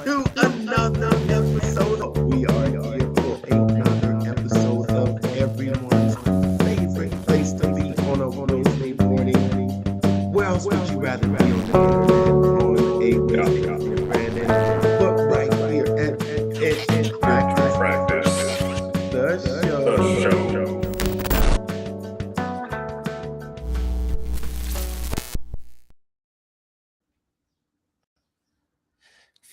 to another episode. We are here for another episode of everyone's favorite place to be on a Wednesday morning. Where else would you rather be on the internet on a Wednesday morning, Brandon? But right here at Practice, the show.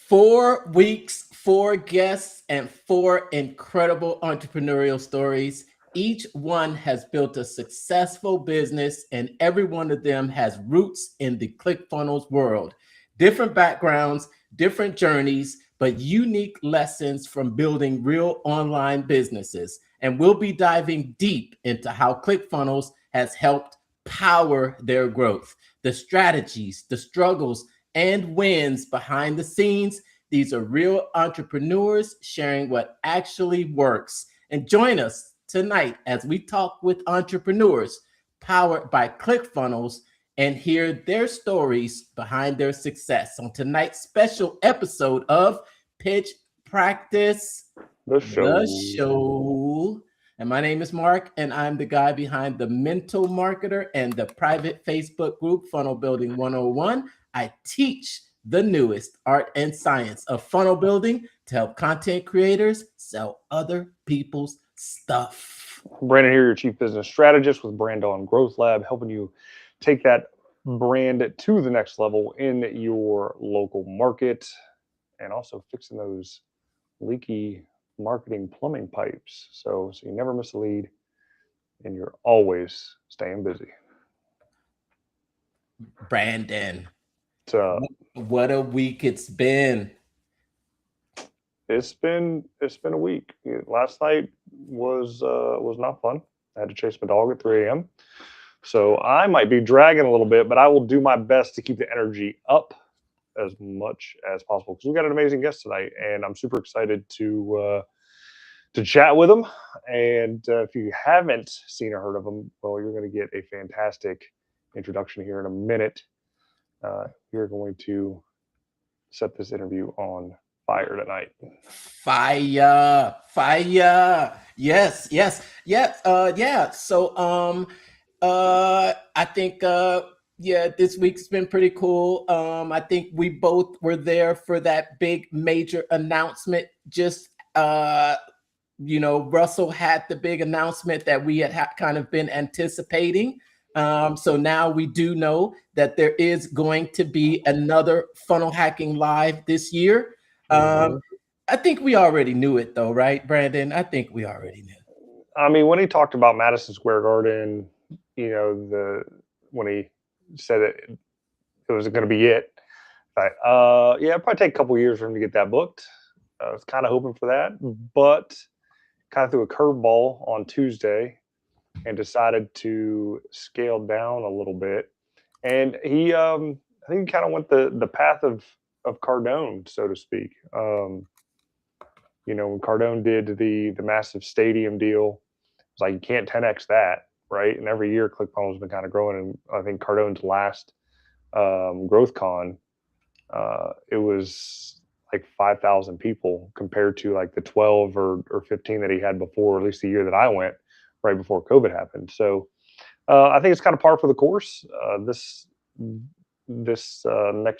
4 weeks, 4 guests, and 4 incredible entrepreneurial stories. Each one has built a successful business, and every one of them has roots in the ClickFunnels world. Different backgrounds, different journeys, but unique lessons from building real online businesses. And we'll be diving deep into how ClickFunnels has helped power their growth, the strategies, the struggles, and wins behind the scenes. These are real entrepreneurs sharing what actually works. And join us tonight as we talk with entrepreneurs powered by ClickFunnels and hear their stories behind their success on tonight's special episode of Pitch Practice, the show. And my name is Mark, and I'm the guy behind the Mental Marketer and the private Facebook group Funnel Building 101. I teach the newest art and science of funnel building to help content creators sell other people's stuff. Brandon here, your Chief Business Strategist with Brand On Growth Lab, helping you take that brand to the next level in your local market and also fixing those leaky marketing plumbing pipes. So you never miss a lead and you're always staying busy. Brandon, what a week it's been. It's been a week. Last night was not fun. I had to chase my dog at 3 a.m. So I might be dragging a little bit, but I will do my best to keep the energy up as much as possible because we got an amazing guest tonight, and I'm super excited to chat with him. And if you haven't seen or heard of him, well, you're going to get a fantastic introduction here in a minute. You're going to set this interview on fire tonight. Fire. Yes. Yeah. So I think this week's been pretty cool. I think we both were there for that big major announcement. Just Russell had the big announcement that we had kind of been anticipating. So now we do know that there is going to be another Funnel Hacking Live this year. I think we already knew it though, right, Brandon? I think we already knew. I mean, when he talked about Madison Square Garden, when he said it was going to be it, it'd probably take a couple years for him to get that booked. I was kind of hoping for that, but kind of threw a curveball on Tuesday and decided to scale down a little bit. And he, I think he kind of went the path of Cardone, so to speak. When Cardone did the massive stadium deal, it's like you can't 10x that, right? And every year ClickFunnels has been kind of growing. And I think Cardone's last Growth Con, it was like 5,000 people compared to like the 12 or 15 that he had before, at least the year that I went, right before COVID happened. So I think it's kind of par for the course. This next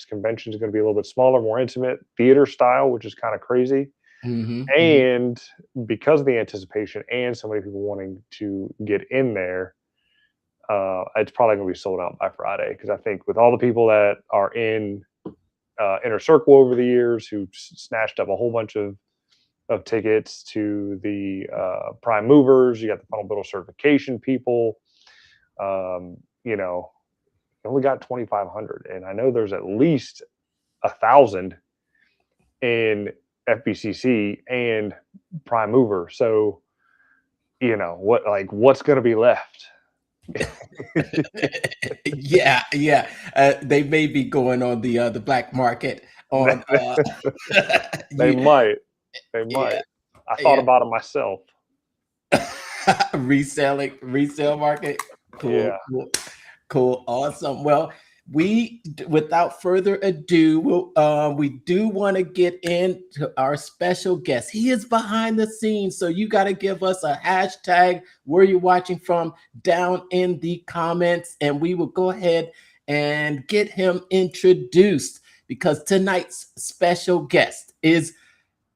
convention is going to be a little bit smaller, more intimate, theater style, which is kind of crazy. And because of the anticipation and so many people wanting to get in there, it's probably going to be sold out by Friday. Because I think with all the people that are in Inner Circle over the years who snatched up a whole bunch of tickets to the prime movers, you got the funnel builder certification people, only got 2,500, and I know there's at least 1,000 in FBCC and prime mover. So, what's going to be left? Yeah. They may be going on the black market. They might. I thought about it myself. Resale market. Cool. Yeah. Cool. Awesome. Well, without further ado, we do want to get into our special guest. He is behind the scenes, so you got to give us a hashtag where you're watching from down in the comments, and we will go ahead and get him introduced because tonight's special guest is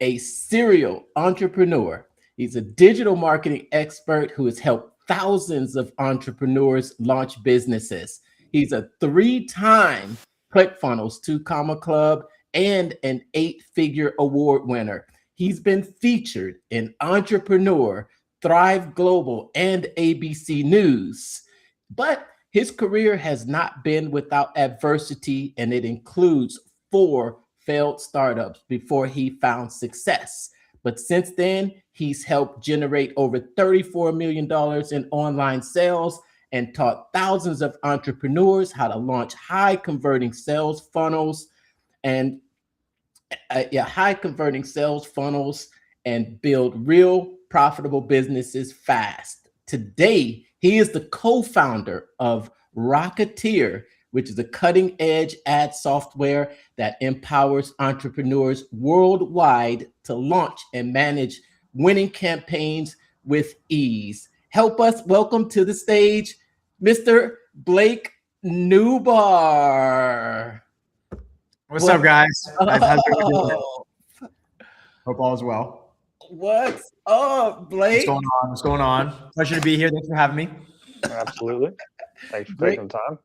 a serial entrepreneur. He's a digital marketing expert who has helped thousands of entrepreneurs launch businesses. He's a 3-time ClickFunnels 2 Comma Club and an 8-figure award winner. He's been featured in Entrepreneur, Thrive Global, and ABC News. But his career has not been without adversity, and it includes 4 failed startups before he found success. But since then, he's helped generate over $34 million in online sales and taught thousands of entrepreneurs how to launch high converting sales funnels and build real profitable businesses fast. Today, he is the co-founder of Rocketeer, which is a cutting edge ad software that empowers entrepreneurs worldwide to launch and manage winning campaigns with ease. Help us welcome to the stage, Mr. Blake Nubar. What's up, guys? How's everyone doing? Oh, Hope all is well. what's up, Blake? What's going on? Pleasure to be here. Thanks for having me. Absolutely. Thanks for Blake- taking the time.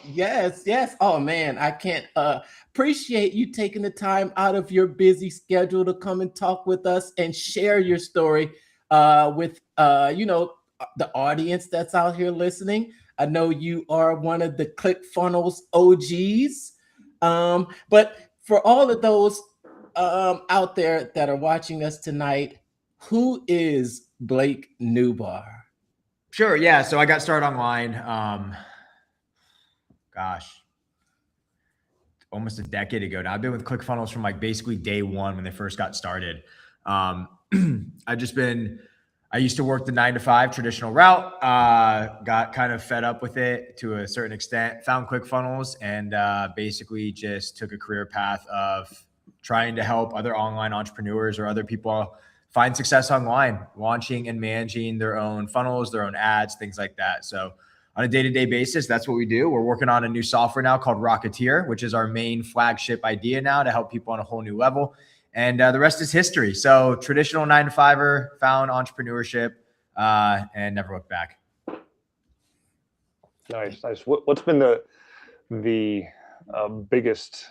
Yes. Oh man, I can't appreciate you taking the time out of your busy schedule to come and talk with us and share your story with the audience that's out here listening. I know you are one of the ClickFunnels OGs, but for all of those out there that are watching us tonight, who is Blake Nubar? Sure. Yeah. So I got started online. Almost a decade ago now. I've been with ClickFunnels from like basically day one when they first got started. I used to work the 9-to-5 traditional route, got kind of fed up with it to a certain extent, found ClickFunnels, and basically just took a career path of trying to help other online entrepreneurs or other people find success online, launching and managing their own funnels, their own ads, things like that. So on a day-to-day basis, that's what we do. We're working on a new software now called Rocketeer, which is our main flagship idea now to help people on a whole new level. And the rest is history. So traditional 9-to-5er, found entrepreneurship, and never looked back. Nice. What's been the biggest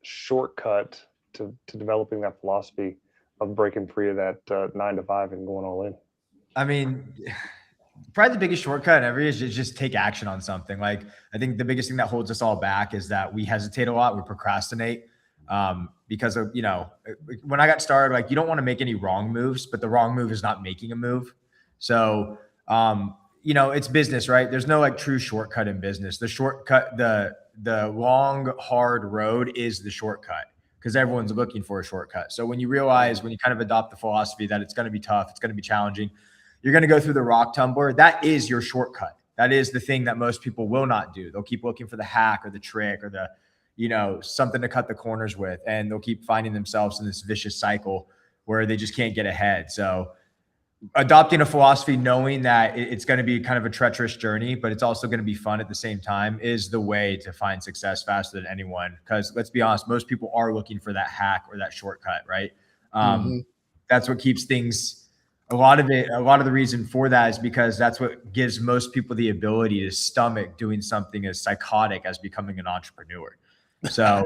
shortcut to developing that philosophy of breaking free of that 9-to-5 and going all in? I mean, probably the biggest shortcut ever is just take action on something. Like, I think the biggest thing that holds us all back is that we hesitate a lot. We procrastinate because of, when I got started, like, you don't want to make any wrong moves, but the wrong move is not making a move. So, it's business, right? There's no like true shortcut in business. The shortcut, the long, hard road is the shortcut because everyone's looking for a shortcut. So when you kind of adopt the philosophy that it's going to be tough, it's going to be challenging, you're going to go through the rock tumbler. That is your shortcut. That is the thing that most people will not do. They'll keep looking for the hack or the trick or the, something to cut the corners with. And they'll keep finding themselves in this vicious cycle where they just can't get ahead. So adopting a philosophy, knowing that it's going to be kind of a treacherous journey, but it's also going to be fun at the same time, is the way to find success faster than anyone. Because let's be honest, most people are looking for that hack or that shortcut, right? That's what keeps things. A lot of the reason for that is because that's what gives most people the ability to stomach doing something as psychotic as becoming an entrepreneur. So,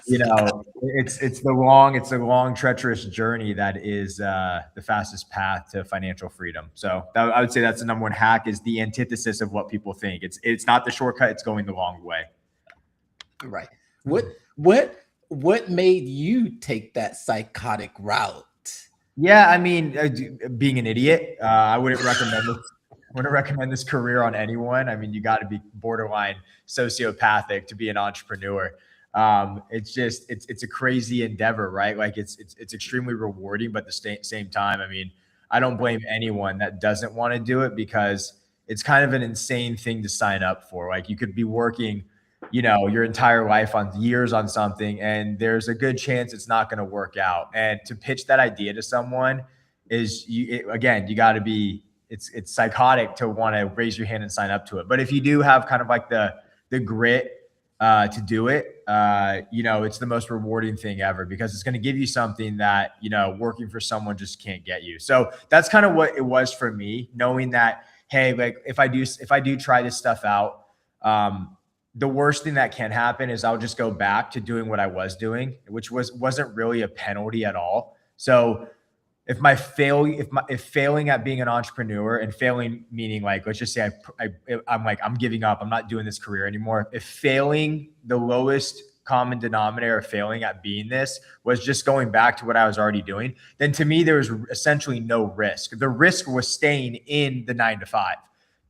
it's the long, treacherous journey that is the fastest path to financial freedom. So I would say that's the number one hack, is the antithesis of what people think. It's not the shortcut, it's going the long way. Right. What made you take that psychotic route? Yeah, I mean, being an idiot, I wouldn't recommend this career on anyone. I mean, you got to be borderline sociopathic to be an entrepreneur. It's a crazy endeavor, right? Like it's extremely rewarding, but at the same time, I mean, I don't blame anyone that doesn't want to do it, because it's kind of an insane thing to sign up for. Like you could be working, you know, your entire life on years on something, and there's a good chance it's not going to work out. And to pitch that idea to someone is again, you got to be, it's psychotic to want to raise your hand and sign up to it. But if you do have kind of like the grit to do it, you know, it's the most rewarding thing ever, because it's going to give you something that, you know, working for someone just can't get you. So that's kind of what it was for me, knowing that, hey, like if I do try this stuff out, the worst thing that can happen is I'll just go back to doing what I was doing, which wasn't really a penalty at all. So if failing at being an entrepreneur, and failing meaning like, let's just say I'm like, I'm giving up, I'm not doing this career anymore. If failing, the lowest common denominator of failing at being this was just going back to what I was already doing, then to me, there was essentially no risk. The risk was staying in the 9 to 5.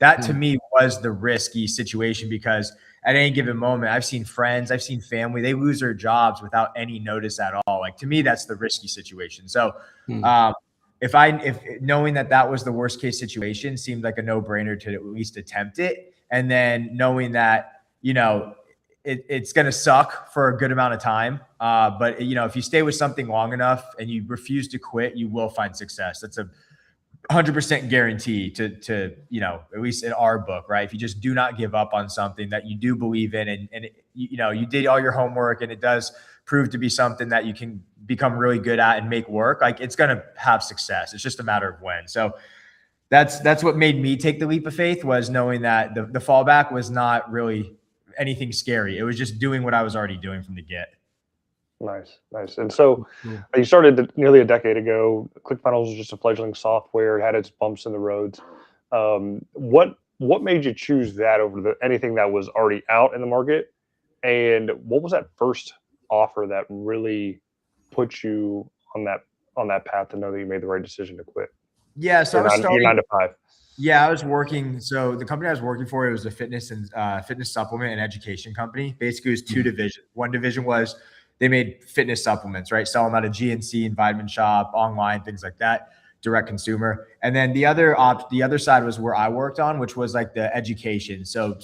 That to me was the risky situation, because at any given moment, I've seen friends, I've seen family, they lose their jobs without any notice at all. Like to me, that's the risky situation. So if knowing that was the worst case situation seemed like a no brainer to at least attempt it. And then knowing that, you know, it's going to suck for a good amount of time. But you know, if you stay with something long enough and you refuse to quit, you will find success. That's a 100% guarantee to, you know, at least in our book, right? If you just do not give up on something that you do believe in, and you know, you did all your homework and it does prove to be something that you can become really good at and make work, like it's going to have success. It's just a matter of when. So that's what made me take the leap of faith, was knowing that the fallback was not really anything scary. It was just doing what I was already doing from the get. Nice. And so you started nearly a decade ago. ClickFunnels was just a fledgling software. It had its bumps in the roads. What made you choose that over anything that was already out in the market? And what was that first offer that really put you on that path to know that you made the right decision to quit? Yeah, so you're 9 to 5. Yeah, I was working. So the company I was working for, it was a fitness supplement and education company. Basically, it was two divisions. One division was they made fitness supplements, right? Sell them out of GNC and Vitamin Shop, online, things like that, direct consumer. And then the other side was where I worked on, which was like the education. So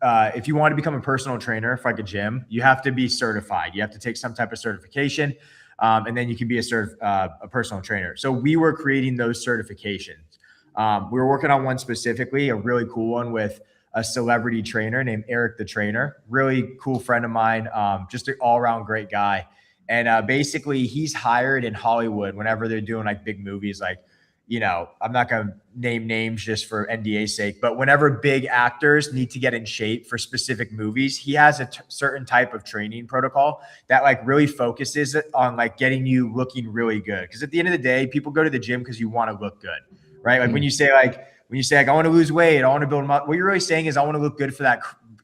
if you want to become a personal trainer for like a gym, you have to be certified. You have to take some type of certification, and then you can be a personal trainer. So we were creating those certifications. We were working on one specifically, a really cool one with a celebrity trainer named Eric the Trainer, really cool friend of mine, just an all around great guy. And basically he's hired in Hollywood whenever they're doing like big movies, like, you know, I'm not going to name names just for NDA's sake, but whenever big actors need to get in shape for specific movies, he has a certain type of training protocol that like really focuses on like getting you looking really good. Because at the end of the day, people go to the gym because you want to look good, right? Like when you say I want to lose weight, I want to build them up, what you're really saying is I want to look good for that,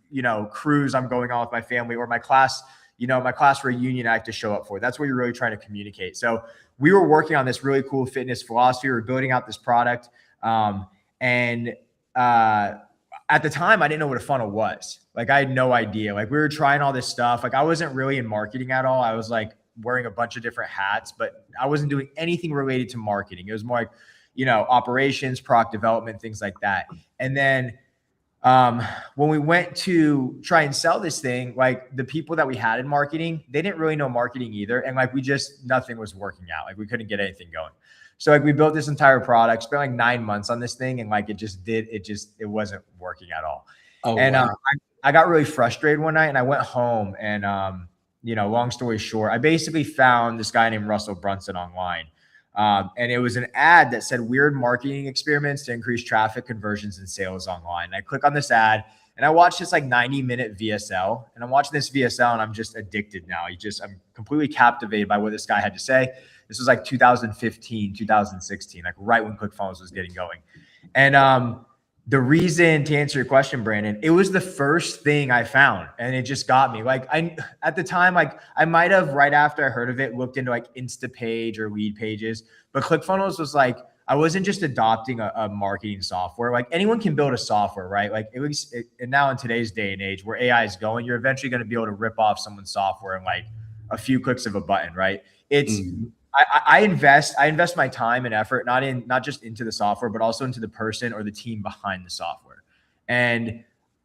you know, cruise I'm going on with my family, or my class, you know, my class reunion I have to show up for. That's what you're really trying to communicate. So we were working on this really cool fitness philosophy. We were building out this product. And at the time, I didn't know what a funnel was. Like I had no idea. Like we were trying all this stuff. Like I wasn't really in marketing at all. I was like wearing a bunch of different hats, but I wasn't doing anything related to marketing. It was more like, you know, operations, product development, things like that. And then when we went to try and sell this thing, like the people that we had in marketing, they didn't really know marketing either. And like, nothing was working out. Like we couldn't get anything going. So like we built this entire product, spent like 9 months on this thing. And like, it wasn't working at all. Oh, and wow. I got really frustrated one night and I went home and, you know, long story short, I basically found this guy named Russell Brunson online. And it was an ad that said weird marketing experiments to increase traffic, conversions, and sales online. And I click on this ad and I watched this like 90-minute VSL, and I'm watching this VSL and I'm just addicted now. I'm completely captivated by what this guy had to say. This was like 2015, 2016, like right when ClickFunnels was getting going. And the reason, to answer your question, Brandon, it was the first thing I found and it just got me. Like at the time, like I might have right after I heard of it, looked into like Instapage or lead pages, but ClickFunnels was like, I wasn't just adopting a marketing software. Like anyone can build a software, right? Like and now in today's day and age where AI is going, you're eventually going to be able to rip off someone's software in like a few clicks of a button, right? I invest my time and effort, not just into the software, but also into the person or the team behind the software. And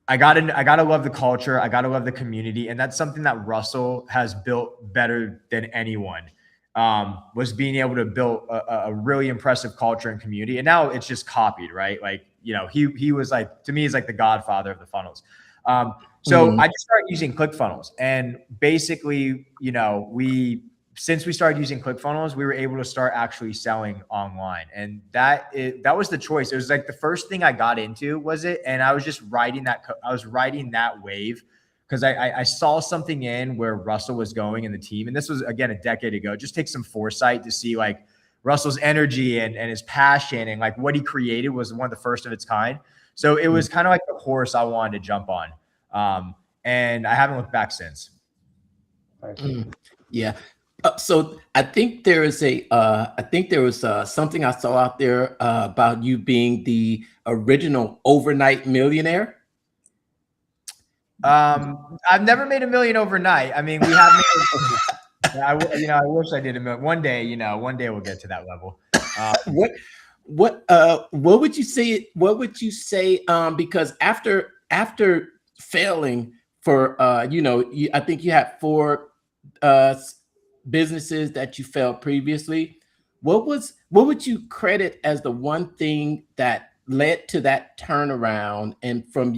I gotta love the culture. I gotta love the community. And that's something that Russell has built better than anyone. Was being able to build a really impressive culture and community. And now it's just copied, right? Like, you know, he was like, to me, he's like the godfather of the funnels. So I just started using ClickFunnels, and basically, you know, since we started using ClickFunnels, we were able to start actually selling online. And that was the choice. It was like the first thing I got into was it. And I was just riding that wave because I saw something in where Russell was going in the team. And this was, again, a decade ago. It just takes some foresight to see like Russell's energy and his passion, and like what he created was one of the first of its kind. So it was kind of like the horse I wanted to jump on. And I haven't looked back since. Yeah. So I think there is something I saw out there about you being the original overnight millionaire. I've never made $1 million overnight. I mean, we have made, I wish I did $1 million. One day we'll get to that level. What would you say? What would you say? Because after failing for, I think you had 4 businesses that you failed previously. What would you credit as the one thing that led to that turnaround, and from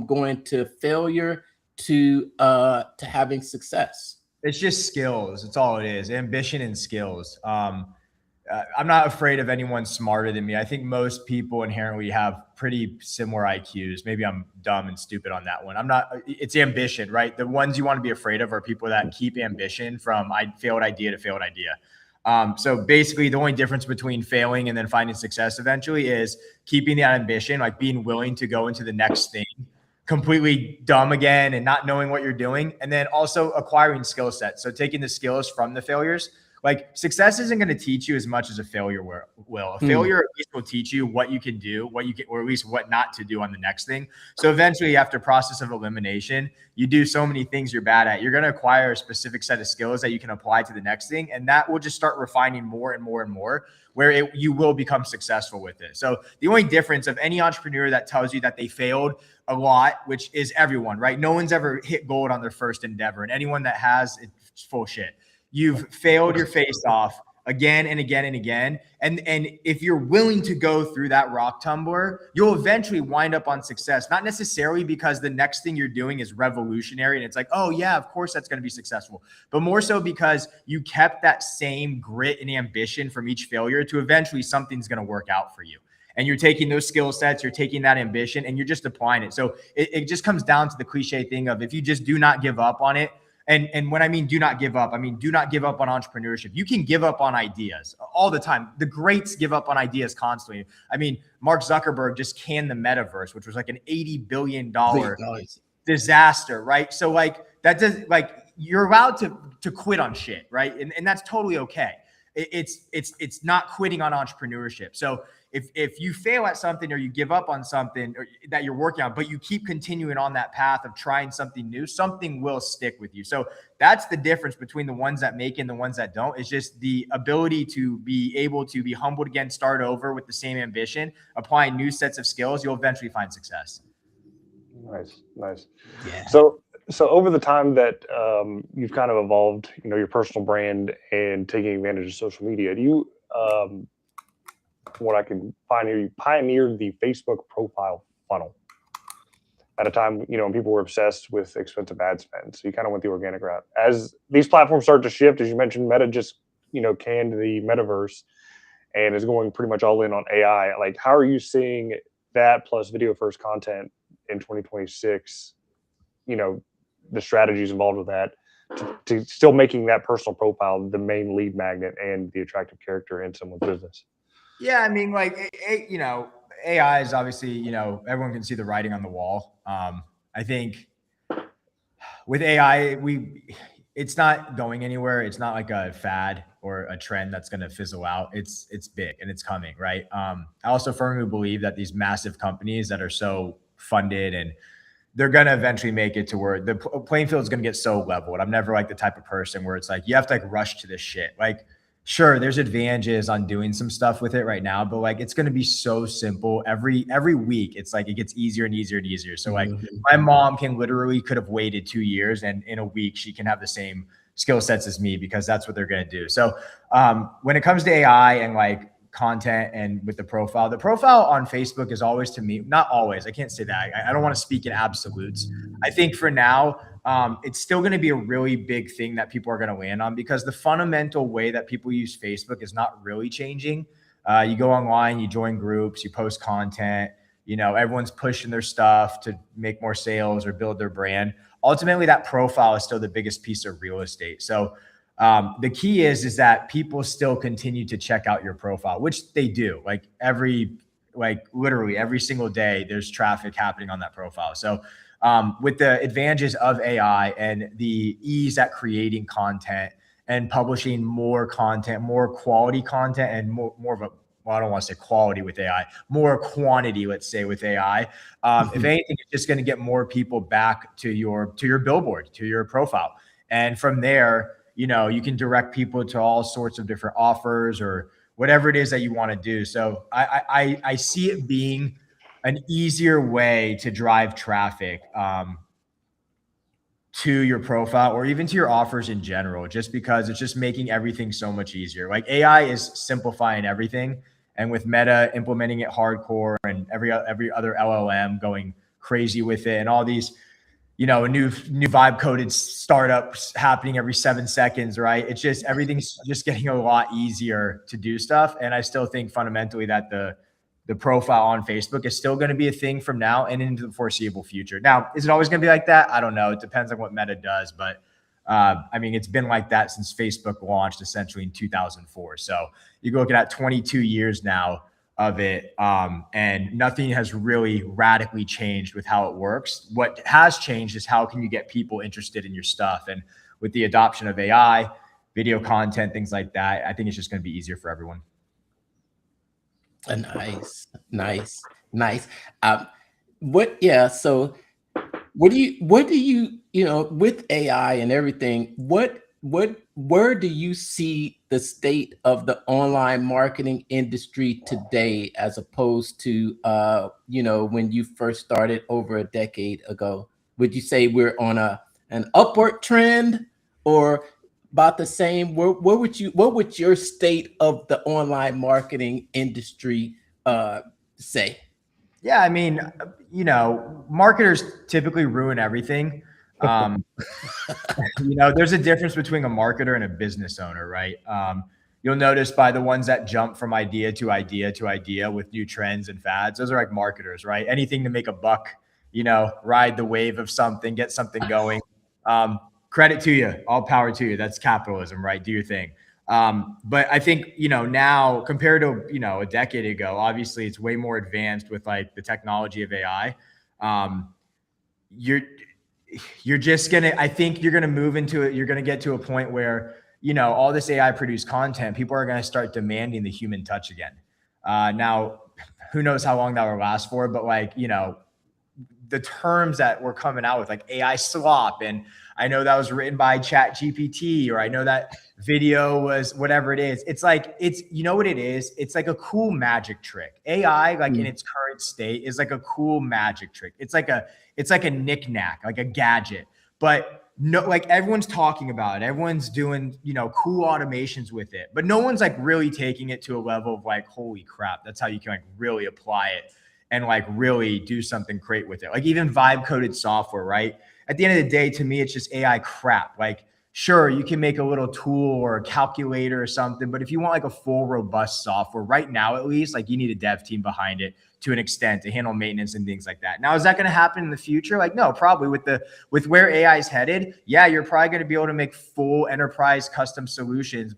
going to failure to having success? It's just skills. It's all it is. Ambition and skills. I'm not afraid of anyone smarter than me. I think most people inherently have pretty similar IQs. Maybe I'm dumb and stupid on that one. It's ambition, right? The ones you want to be afraid of are people that keep ambition from failed idea to failed idea. So basically the only difference between failing and then finding success eventually is keeping that ambition, like being willing to go into the next thing completely dumb again and not knowing what you're doing. And then also acquiring skill sets. So taking the skills from the failures. Like success isn't going to teach you as much as a failure will. A failure at least will teach you what you can do, or at least what not to do on the next thing. So eventually after process of elimination, you do so many things you're bad at. You're going to acquire a specific set of skills that you can apply to the next thing. And that will just start refining more and more and more, where you will become successful with it. So the only difference of any entrepreneur that tells you that they failed a lot, which is everyone, right? No one's ever hit gold on their first endeavor. And anyone that has, it's full shit. You've failed your face off again and again and again. And if you're willing to go through that rock tumbler, you'll eventually wind up on success, not necessarily because the next thing you're doing is revolutionary and it's like, oh yeah, of course that's going to be successful, but more so because you kept that same grit and ambition from each failure to eventually something's going to work out for you. And you're taking those skill sets, you're taking that ambition, and you're just applying it. So it just comes down to the cliche thing of if you just do not give up on it. And when I mean do not give up, I mean do not give up on entrepreneurship. You can give up on ideas all the time. The greats give up on ideas constantly. I mean, Mark Zuckerberg just canned the metaverse, which was like an $80 billion disaster, right? So like that does, like, you're allowed to quit on shit, right? And that's totally okay. It's not quitting on entrepreneurship. So if you fail at something or you give up on something that you're working on, but you keep continuing on that path of trying something new, something will stick with you. So that's the difference between the ones that make it and the ones that don't. It's just the ability to be able to be humbled again, start over with the same ambition, applying new sets of skills. You'll eventually find success. Nice. Yeah. So over the time that you've kind of evolved, your personal brand and taking advantage of social media, do you, from what I can find here, you pioneered the Facebook profile funnel at a time, when people were obsessed with expensive ad spend. So you kind of went the organic route. As these platforms start to shift, as you mentioned, Meta just, canned the metaverse and is going pretty much all in on AI. Like, how are you seeing that plus video first content in 2026, the strategies involved with that to still making that personal profile the main lead magnet and the attractive character in someone's business? Yeah, I mean, like, AI is obviously, everyone can see the writing on the wall. I think with AI, it's not going anywhere. It's not like a fad or a trend that's going to fizzle out. It's big and it's coming, right? I also firmly believe that these massive companies that are so funded and they're going to eventually make it to where the playing field is going to get so leveled. I'm never like the type of person where it's like, you have to like rush to this shit. Like, sure, there's advantages on doing some stuff with it right now, but like it's going to be so simple every week. It's like it gets easier and easier and easier. So like my mom could have waited 2 years, and in a week she can have the same skill sets as me, because that's what they're going to do. So when it comes to AI and like content and with the profile on Facebook is always, to me, not always, I can't say that. I don't want to speak in absolutes. I think for now, it's still going to be a really big thing that people are going to land on, because the fundamental way that people use Facebook is not really changing. You go online, you join groups, you post content, everyone's pushing their stuff to make more sales or build their brand. Ultimately, that profile is still the biggest piece of real estate. So the key is that people still continue to check out your profile, which they do. Like literally every single day, there's traffic happening on that profile. So with the advantages of AI and the ease at creating content and publishing more content, more quality content, and more of a, well, I don't want to say quality with AI, more quantity, let's say, with AI. If anything, it's just going to get more people back to your billboard, to your profile. And from there, you can direct people to all sorts of different offers or whatever it is that you want to do. So I see it being an easier way to drive traffic to your profile or even to your offers in general, just because it's just making everything so much easier. Like AI is simplifying everything. And with Meta implementing it hardcore and every other LLM going crazy with it, and all these, new vibe coded startups happening every 7 seconds, right? It's just, everything's just getting a lot easier to do stuff. And I still think fundamentally that the profile on Facebook is still going to be a thing from now and into the foreseeable future. Now, is it always going to be like that? I don't know. It depends on what Meta does, but it's been like that since Facebook launched essentially in 2004. So you're looking at 22 years now of it, and nothing has really radically changed with how it works. What has changed is how can you get people interested in your stuff, and with the adoption of AI, video content, things like that, I think it's just going to be easier for everyone. Nice. So what do you, with AI and everything, where do you see the state of the online marketing industry today, as opposed to, when you first started over a decade ago? Would you say we're on an upward trend, or about the same? What would your state of the online marketing industry say? Yeah, marketers typically ruin everything. There's a difference between a marketer and a business owner, right? You'll notice by the ones that jump from idea to idea to idea with new trends and fads, those are like marketers, right? Anything to make a buck, ride the wave of something, get something going. Credit to you, all power to you. That's capitalism, right? Do your thing. But I think, now compared to, a decade ago, obviously it's way more advanced with like the technology of AI. You're just I think you're going to move into it. You're going to get to a point where, all this AI produced content, people are going to start demanding the human touch again. Now, who knows how long that will last for, but like, the terms that we're coming out with, like AI slop, and I know that was written by Chat GPT, or I know that video was whatever it is. It's like, what it is? It's like a cool magic trick. AI, like in its current state, is like a cool magic trick. It's like a knick-knack, like a gadget, but no, like everyone's talking about it. Everyone's doing, cool automations with it, but no one's like really taking it to a level of like, holy crap, that's how you can like really apply it and like really do something great with it. Like even vibe coded software, right? At the end of the day, to me, it's just AI crap. Like, sure, you can make a little tool or a calculator or something, but if you want like a full robust software right now, at least, like you need a dev team behind it to an extent to handle maintenance and things like that. Now, is that going to happen in the future? Like, no, probably with where AI is headed. Yeah, you're probably going to be able to make full enterprise custom solutions,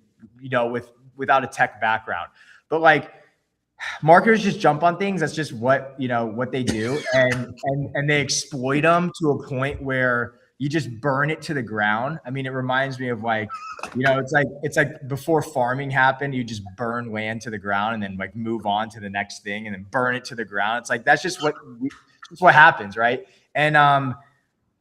without a tech background. But like, marketers just jump on things. That's just what they do, and they exploit them to a point where you just burn it to the ground. It reminds me of like, it's like before farming happened, you just burn land to the ground and then like move on to the next thing and then burn it to the ground. It's like, that's just what happens, right? And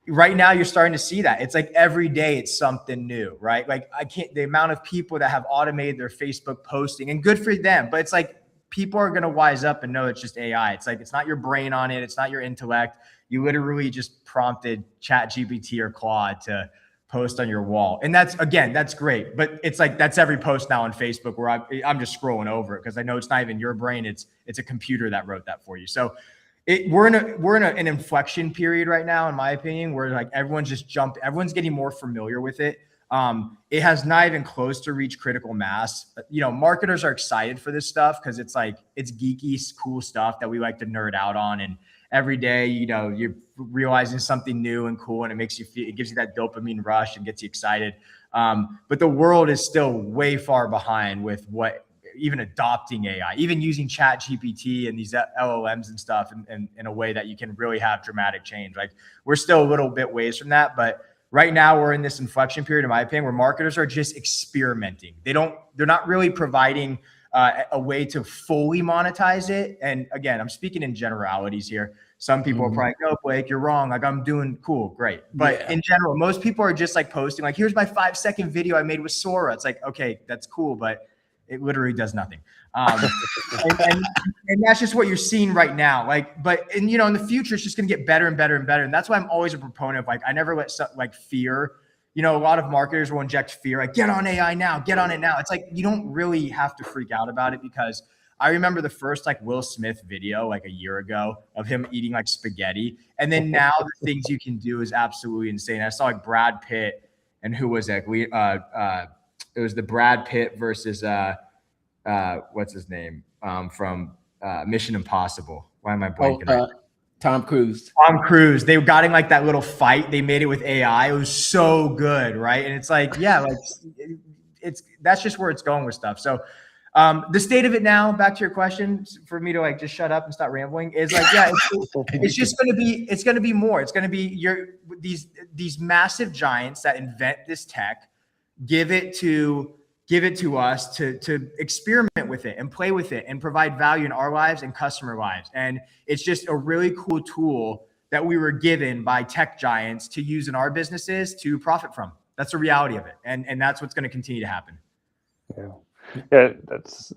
right now you're starting to see that. It's like every day it's something new, right? Like the amount of people that have automated their Facebook posting, and good for them, but it's like people are going to wise up and know it's just AI. It's like, it's not your brain on it. It's not your intellect. You literally just prompted ChatGPT or Claude to post on your wall. And that's great. But it's like, that's every post now on Facebook where I'm just scrolling over it because I know it's not even your brain. It's a computer that wrote that for you. So we're in an inflection period right now, in my opinion, where like everyone's getting more familiar with it. It has not even close to reach critical mass. You know, marketers are excited for this stuff because it's like, it's geeky, cool stuff that we like to nerd out on. And every day, you know, you're realizing something new and cool, and it makes you feel, it gives you that dopamine rush and gets you excited. But the world is still way far behind with even adopting AI, even using ChatGPT and these LLMs and stuff in a way that you can really have dramatic change. Like, we're still a little bit ways from that, but right now we're in this inflection period, in my opinion, where marketers are just experimenting. They're not really providing a way to fully monetize it. And again, I'm speaking in generalities here. Some people are probably like, "Oh, Blake, you're wrong. Like, I'm doing cool, great." But in general, most people are just like posting, like, "Here's my 5-second video I made with Sora." It's like, okay, that's cool, but it literally does nothing. And that's just what you're seeing right now. Like, and you know, in the future, it's just going to get better and better and better. And that's why I'm always a proponent of, like, I never let fear, you know, a lot of marketers will inject fear, like, get on AI now, get on it now. It's like, you don't really have to freak out about it, because I remember the first like Will Smith video like a year ago of him eating like spaghetti. And then now the things you can do is absolutely insane. I saw like Brad Pitt, and who was that? It was the Brad Pitt versus what's his name from Mission Impossible. Why am I blanking? Tom Cruise. Tom Cruise. They got in like that little fight. They made it with AI. It was so good, right? And it's like, yeah, like that's just where it's going with stuff. So the state of it now, back to your question, for me to like just shut up and stop rambling, is like, yeah, it's just going to be more. It's going to be these massive giants that invent this tech, give it to us to experiment with it and play with it and provide value in our lives and customer lives. And it's just a really cool tool that we were given by tech giants to use in our businesses to profit from. That's the reality of it. And that's what's going to continue to happen. Yeah, that's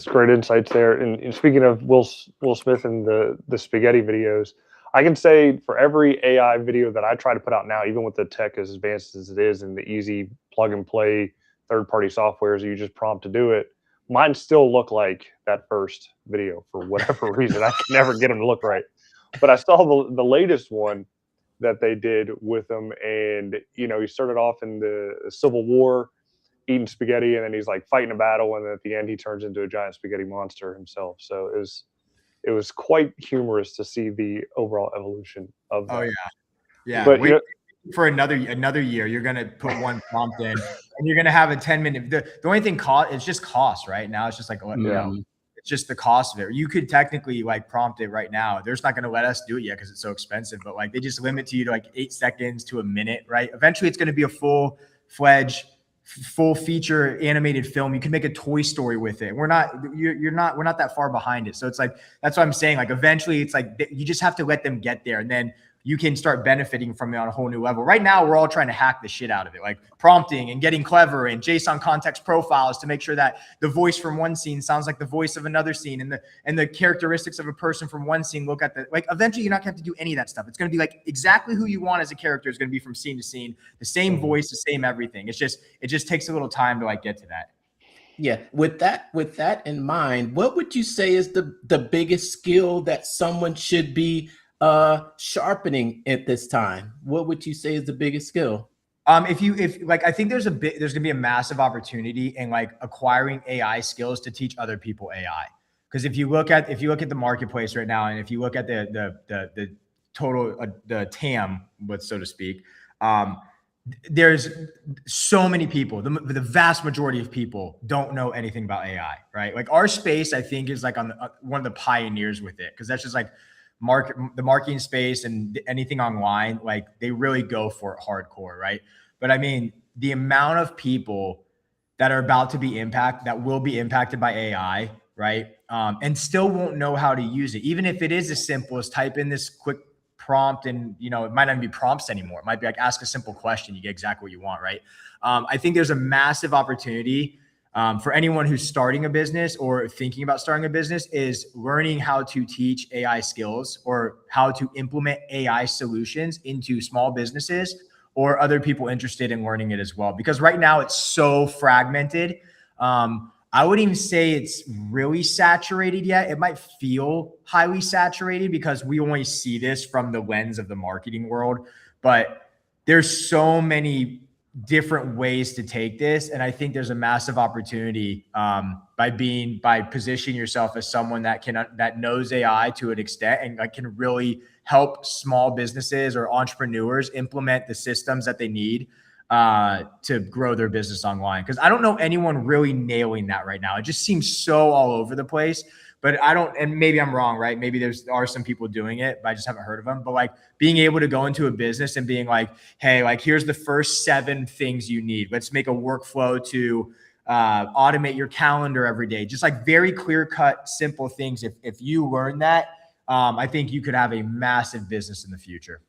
great insights there. And speaking of Will Smith and the spaghetti videos, I can say for every AI video that I try to put out now, even with the tech as advanced as it is and the easy plug and play third-party softwares, you just prompt to do it, mine still look like that first video for whatever reason. I can never get them to look right. But I saw the latest one that they did with them, and you know, he started off in the Civil War eating spaghetti, and then he's like fighting a battle, and then at the end he turns into a giant spaghetti monster himself. So it was quite humorous to see the overall evolution of that. Oh yeah, yeah. But wait, for another year, you're gonna put one prompt in, and you're gonna have a 10-minute. The only thing it's just cost right now. It's just like, you know, it's just the cost of it. You could technically like prompt it right now. They're just not gonna let us do it yet because it's so expensive. But like, they just limit to you to like 8 seconds to a minute, right? Eventually, it's gonna be a full-fledged, full feature animated film. You can make a Toy Story with it. We're not that far behind it. So it's like, that's what I'm saying. Like, eventually it's like, you just have to let them get there, and then you can start benefiting from it on a whole new level. Right now, we're all trying to hack the shit out of it, like prompting and getting clever and JSON context profiles to make sure that the voice from one scene sounds like the voice of another scene, and the characteristics of a person from one scene look at like, eventually you're not gonna have to do any of that stuff. It's going to be like exactly who you want as a character is going to be from scene to scene, the same voice, the same everything. It just takes a little time to like get to that. Yeah. With that in mind, what would you say is the biggest skill that someone should be sharpening at this time? What would you say is the biggest skill? If like, I think there's gonna be a massive opportunity in like acquiring AI skills to teach other people AI. Because if you look at the marketplace right now, and if you look at the total the TAM, so to speak, there's so many people. The vast majority of people don't know anything about AI, right? Like, our space, I think, is like on one of the pioneers with it, because that's just like the marketing space and anything online, like they really go for it hardcore, right? But I mean, the amount of people that are about to be that will be impacted by AI, right? And still won't know how to use it, even if it is as simple as type in this quick prompt, and it might not even be prompts anymore. It might be like, ask a simple question, you get exactly what you want, right? I think there's a massive opportunity for anyone who's starting a business or thinking about starting a business, is learning how to teach AI skills or how to implement AI solutions into small businesses or other people interested in learning it as well. Because right now it's so fragmented. I wouldn't even say it's really saturated yet. It might feel highly saturated because we only see this from the lens of the marketing world, but there's so many different ways to take this. And I think there's a massive opportunity by positioning yourself as someone that knows AI to an extent and like can really help small businesses or entrepreneurs implement the systems that they need to grow their business online. Because I don't know anyone really nailing that right now. It just seems so all over the place. But I don't, and maybe I'm wrong, right? Maybe there are some people doing it, but I just haven't heard of them. But like being able to go into a business and being like, hey, like here's the first 7 things you need. Let's make a workflow to automate your calendar every day. Just like very clear cut, simple things. If you learn that, I think you could have a massive business in the future.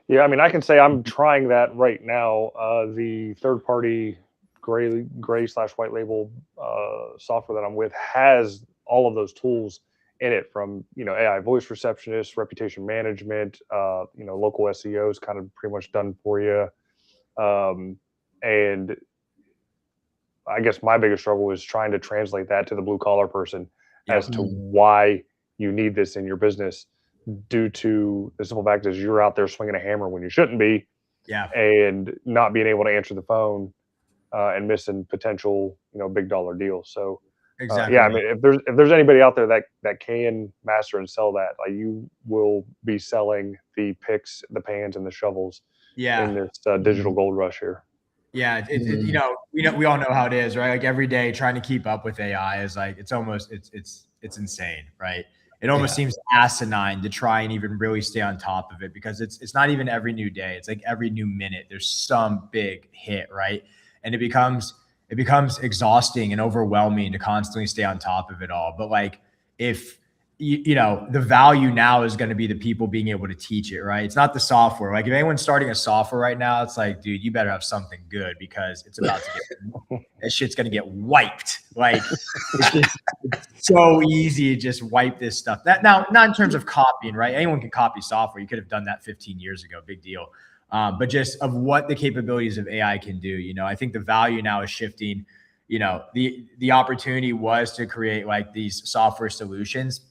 Yeah, I mean, I can say I'm trying that right now. The third-party gray/white label software that I'm with has all of those tools in it, from AI voice receptionist, reputation management, local SEO is kind of pretty much done for you. And I guess my biggest struggle is trying to translate that to the blue collar person as to why you need this in your business, due to the simple fact is you're out there swinging a hammer when you shouldn't be, and not being able to answer the phone and missing potential, big dollar deals. So exactly. I mean, if there's anybody out there that can master and sell that, like, you will be selling the picks, the pans, and the shovels in this digital gold rush here. Yeah, we all know how it is, right? Like every day trying to keep up with AI is like it's insane, right? It almost seems asinine to try and even really stay on top of it, because it's not even every new day. It's like every new minute there's some big hit, right? And it becomes exhausting and overwhelming to constantly stay on top of it all. But like if the value now is going to be the people being able to teach it, right? It's not the software. Like if anyone's starting a software right now, it's like, dude, you better have something good, because it's about to get that shit's going to get wiped. Like it's so easy to just wipe this stuff. That now, not in terms of copying, right? Anyone can copy software. You could have done that 15 years ago. Big deal. But just of what the capabilities of AI can do, I think the value now is shifting. The opportunity was to create like these software solutions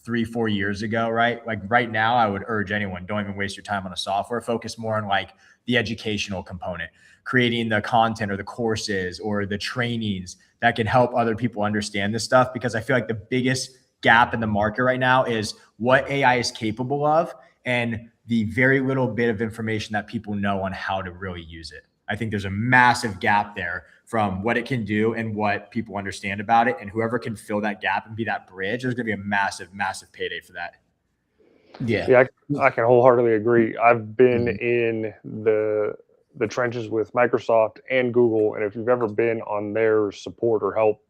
3-4 years ago, right? Like right now, I would urge anyone, don't even waste your time on a software. Focus more on like the educational component, creating the content or the courses or the trainings that can help other people understand this stuff. Because I feel like the biggest gap in the market right now is what AI is capable of and the very little bit of information that people know on how to really use it. I think there's a massive gap there from what it can do and what people understand about it. And whoever can fill that gap and be that bridge, there's going to be a massive, massive payday for that. Yeah, I can wholeheartedly agree. I've been in the trenches with Microsoft and Google, and if you've ever been on their support or help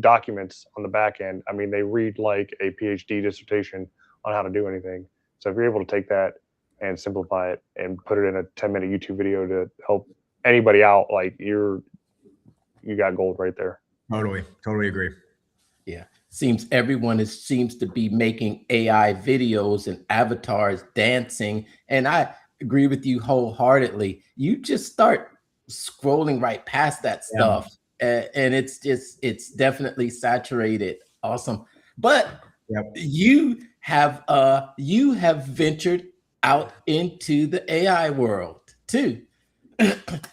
documents on the back end, I mean, they read like a PhD dissertation on how to do anything. So if you're able to take that and simplify it and put it in a 10-minute YouTube video to help anybody out, like you got gold right there. Totally agree. Yeah. Seems everyone seems to be making AI videos and avatars dancing. And I agree with you wholeheartedly. You just start scrolling right past that stuff. And it's definitely saturated. Awesome. But you have ventured out into the AI world too,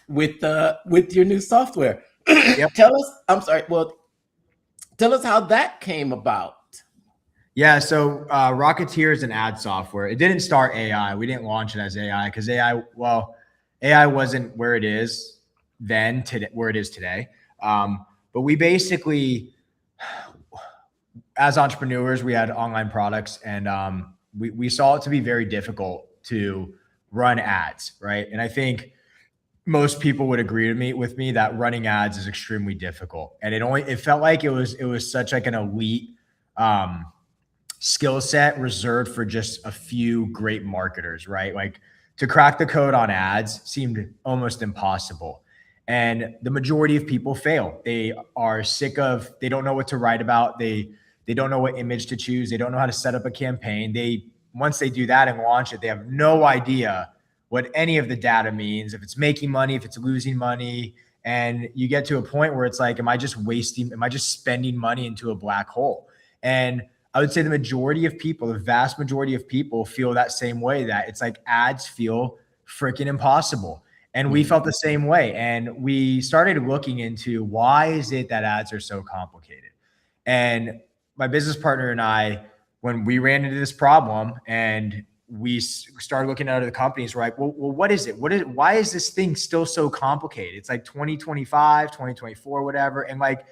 with your new software. Tell us how that came about. Yeah, so Rocketeer is an ad software. It didn't start AI. We didn't launch it as AI because AI wasn't where it is then to where it is today. But we basically, as entrepreneurs, we had online products, and we saw it to be very difficult to run ads, right? And I think most people would agree with me that running ads is extremely difficult. And it felt like it was such like an elite skill set reserved for just a few great marketers, right? Like to crack the code on ads seemed almost impossible. And the majority of people fail. They are sick of, they don't know what to write about. They don't know what image to choose. They don't know how to set up a campaign. Once they do that and launch it, they have no idea what any of the data means, if it's making money, if it's losing money. And you get to a point where it's like, am I just spending money into a black hole? And I would say the majority of people, the vast majority of people feel that same way, that it's like ads feel freaking impossible. And we felt the same way. And we started looking into why is it that ads are so complicated? And my business partner and I, when we ran into this problem and we started looking at other companies, we're like, well, what is it? Why is this thing still so complicated? It's like 2025, 2024, whatever. And like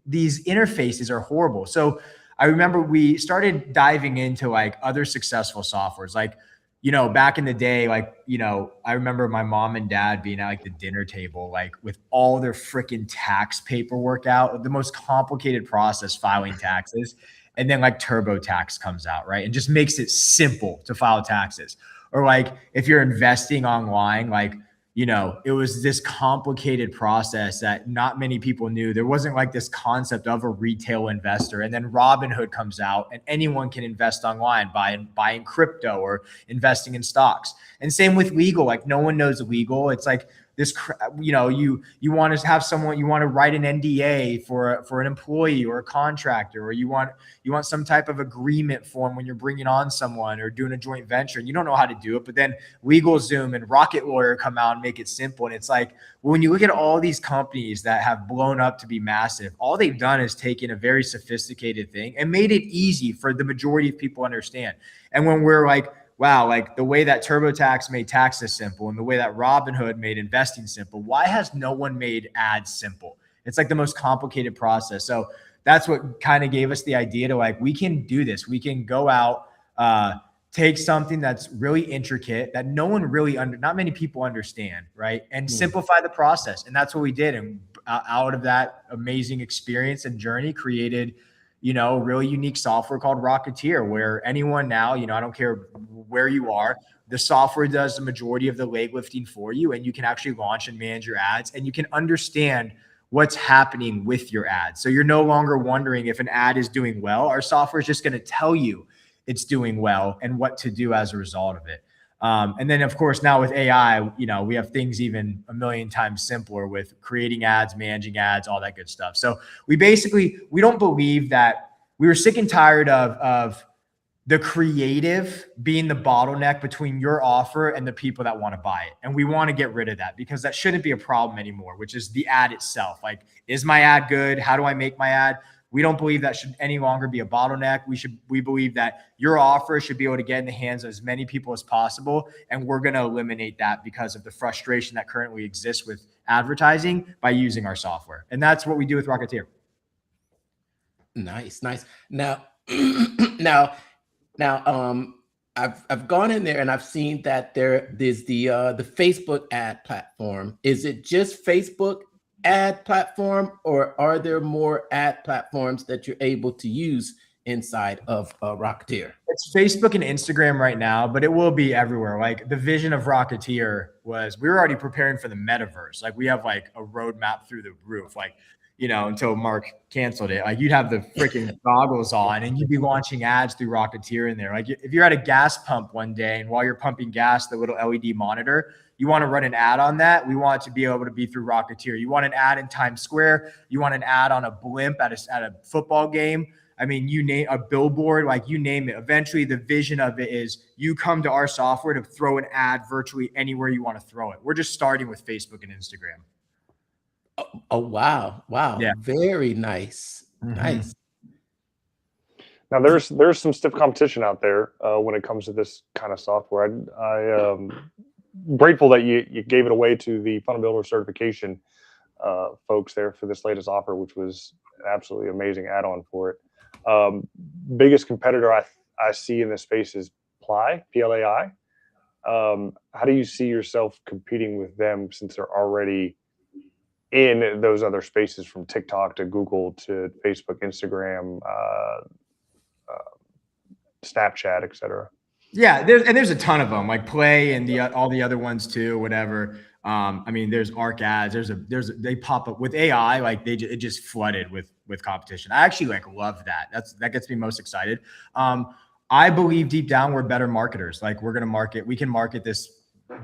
these interfaces are horrible. So I remember we started diving into like other successful softwares, like, you know, back in the day, like, you know, I remember my mom and dad being at like the dinner table, like with all their freaking tax paperwork out, the most complicated process, filing taxes. And then like TurboTax comes out, right? And just makes it simple to file taxes. Or like if you're investing online, like, you know, it was this complicated process that not many people knew. There wasn't like this concept of a retail investor. And then Robinhood comes out and anyone can invest online by buying crypto or investing in stocks. And same with legal, like no one knows legal. It's like this, you know, you want to have someone, you want to write an NDA for an employee or a contractor, or you want some type of agreement form when you're bringing on someone or doing a joint venture and you don't know how to do it. But then LegalZoom and Rocket Lawyer come out and make it simple. And it's like, when you look at all these companies that have blown up to be massive, all they've done is taken a very sophisticated thing and made it easy for the majority of people to understand. And when we're like, wow, like the way that TurboTax made taxes simple and the way that Robinhood made investing simple, why has no one made ads simple? It's like the most complicated process. So that's what kind of gave us the idea to like, we can do this. We can go out, take something that's really intricate that no one really not many people understand, right? And simplify the process. And that's what we did. And out of that amazing experience and journey created, you know, really unique software called Rocketeer, where anyone now, you know, I don't care where you are, the software does the majority of the leg lifting for you, and you can actually launch and manage your ads, and you can understand what's happening with your ads. So you're no longer wondering if an ad is doing well. Our software is just going to tell you it's doing well and what to do as a result of it. And then of course, now with AI, you know, we have things even a million times simpler with creating ads, managing ads, all that good stuff. So we don't believe that we were sick and tired of the creative being the bottleneck between your offer and the people that want to buy it. And we want to get rid of that because that shouldn't be a problem anymore, which is the ad itself. Like, is my ad good? How do I make my ad? We don't believe that should any longer be a bottleneck. We believe that your offer should be able to get in the hands of as many people as possible. And we're going to eliminate that because of the frustration that currently exists with advertising by using our software. And that's what we do with Rocketeer. Nice. Now, I've gone in there and I've seen that there's the Facebook ad platform. Is it just Facebook ad platform, or are there more ad platforms that you're able to use inside of Rocketeer? It's Facebook and Instagram right now, but it will be everywhere. Like the vision of Rocketeer was, we were already preparing for the metaverse. Like we have like a roadmap through the roof. Like, you know, until Mark canceled it, like you'd have the freaking goggles on and you'd be launching ads through Rocketeer in there. Like if you're at a gas pump one day and while you're pumping gas, the little LED monitor, you want to run an ad on that, we want it to be able to be through Rocketeer. You want an ad in Times Square, you want an ad on a blimp at a football game. I mean, you name a billboard, like you name it. Eventually, the vision of it is you come to our software to throw an ad virtually anywhere you want to throw it. We're just starting with Facebook and Instagram. Oh wow. Yeah. Very nice. Nice. Now there's some stiff competition out there when it comes to this kind of software. I grateful that you gave it away to the Funnel Builder certification folks there for this latest offer, which was an absolutely amazing add-on for it. Biggest competitor I see in this space is Plai. How do you see yourself competing with them since they're already in those other spaces, from TikTok to Google to Facebook, Instagram, Snapchat, etc. Yeah, there's a ton of them, like Play and all the other ones too, whatever. I mean, there's ARC ads. They pop up with AI, like it just flooded with competition. I actually like love that. That gets me most excited. I believe deep down we're better marketers. Like we can market this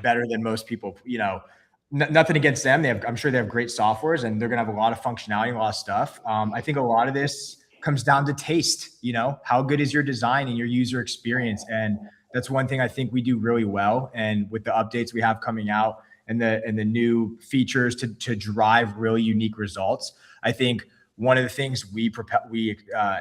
better than most people. You know, nothing against them. I'm sure they have great softwares and they're gonna have a lot of functionality, a lot of stuff. I think a lot of this comes down to taste. You know, how good is your design and your user experience? And that's one thing I think we do really well. And with the updates we have coming out and the new features to drive really unique results, I think one of the things we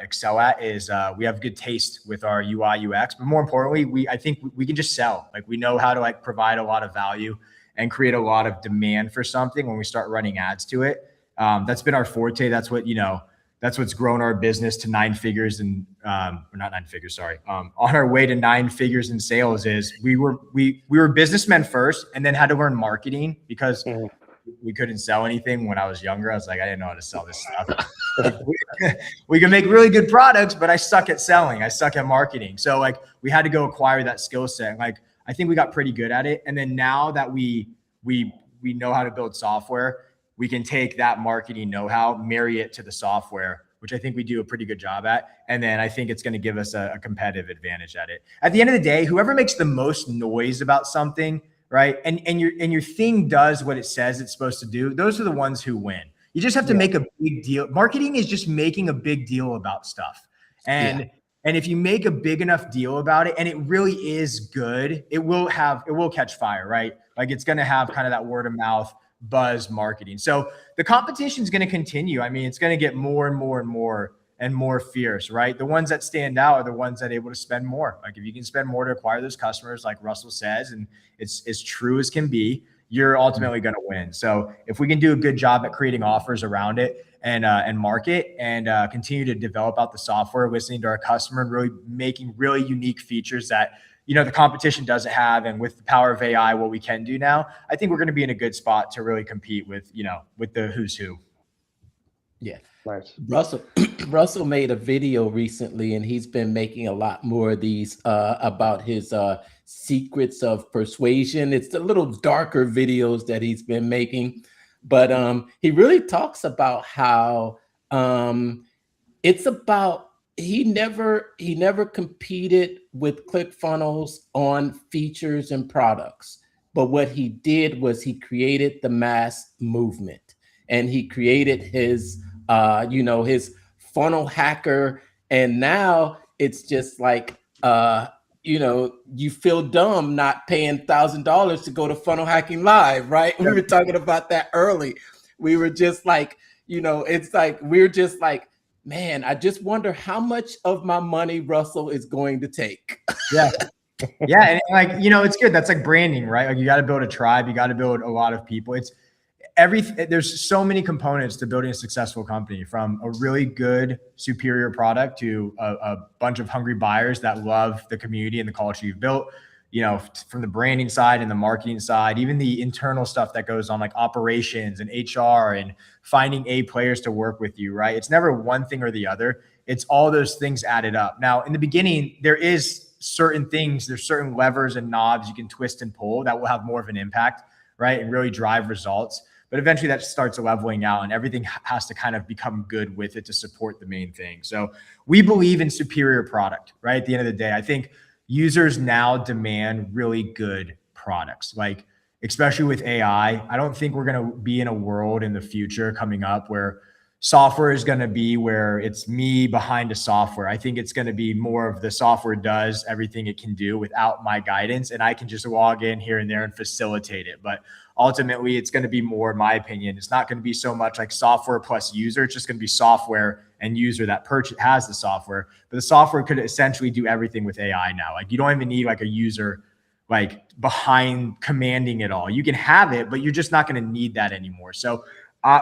excel at is we have good taste with our UI UX. But more importantly, I think we can just sell. Like we know how to like provide a lot of value and create a lot of demand for something when we start running ads to it. That's been our forte. That's what, you know, that's what's grown our business to 9 figures and not 9 figures, sorry. On our way to 9 figures in sales is we were businessmen first and then had to learn marketing because we couldn't sell anything when I was younger. I was like, I didn't know how to sell this stuff. We can make really good products, but I suck at selling. I suck at marketing. So like we had to go acquire that skill set. Like I think we got pretty good at it. And then now that we know how to build software, we can take that marketing know-how, marry it to the software, which I think we do a pretty good job at. And then I think it's going to give us a competitive advantage at it. At the end of the day, whoever makes the most noise about something, right? And your thing does what it says it's supposed to do. Those are the ones who win. You just have to make a big deal. Marketing is just making a big deal about stuff. And if you make a big enough deal about it and it really is good, it will catch fire, right? Like it's going to have kind of that word of mouth buzz marketing. So the competition is going to continue. I mean, it's going to get more and more and more and more fierce, right? The ones that stand out are the ones that are able to spend more. Like if you can spend more to acquire those customers, like Russell says, and it's as true as can be, you're ultimately going to win. So if we can do a good job at creating offers around it and market and continue to develop out the software, listening to our customer and really making really unique features that, you know, the competition doesn't have. And with the power of AI, what we can do now, I think we're going to be in a good spot to really compete with, you know, with the who's who. Yeah. Nice. Russell made a video recently and he's been making a lot more of these about his secrets of persuasion. It's the little darker videos that he's been making, but he really talks about how it's about he never competed with ClickFunnels on features and products, but what he did was he created the mass movement and he created his his funnel hacker, and now it's just like you feel dumb not paying $1,000 to go to Funnel Hacking Live, right? We were talking about that early. We were just like, it's like we're just like, man, I just wonder how much of my money Russell is going to take. Yeah. Yeah. And like, it's good. That's like branding, right? Like you got to build a tribe. You got to build a lot of people. There's so many components to building a successful company, from a really good, superior product to a bunch of hungry buyers that love the community and the culture you've built, from the branding side and the marketing side, even the internal stuff that goes on like operations and HR and finding players to work with you, right? It's never one thing or the other. It's all those things added up. Now, in the beginning, there's certain levers and knobs you can twist and pull that will have more of an impact, right? And really drive results. But eventually that starts leveling out and everything has to kind of become good with it to support the main thing. So we believe in superior product, right? At the end of the day, I think users now demand really good products. Like, especially with AI, I don't think we're going to be in a world in the future coming up where software is going to be where it's me behind a software. I think it's going to be more of the software does everything it can do without my guidance, and I can just log in here and there and facilitate it. But ultimately, it's going to be more, in my opinion, it's not going to be so much like software plus user. It's just going to be software and user that has the software. But the software could essentially do everything with AI now. Like you don't even need like a user like behind commanding it all. You can have it, but you're just not going to need that anymore. So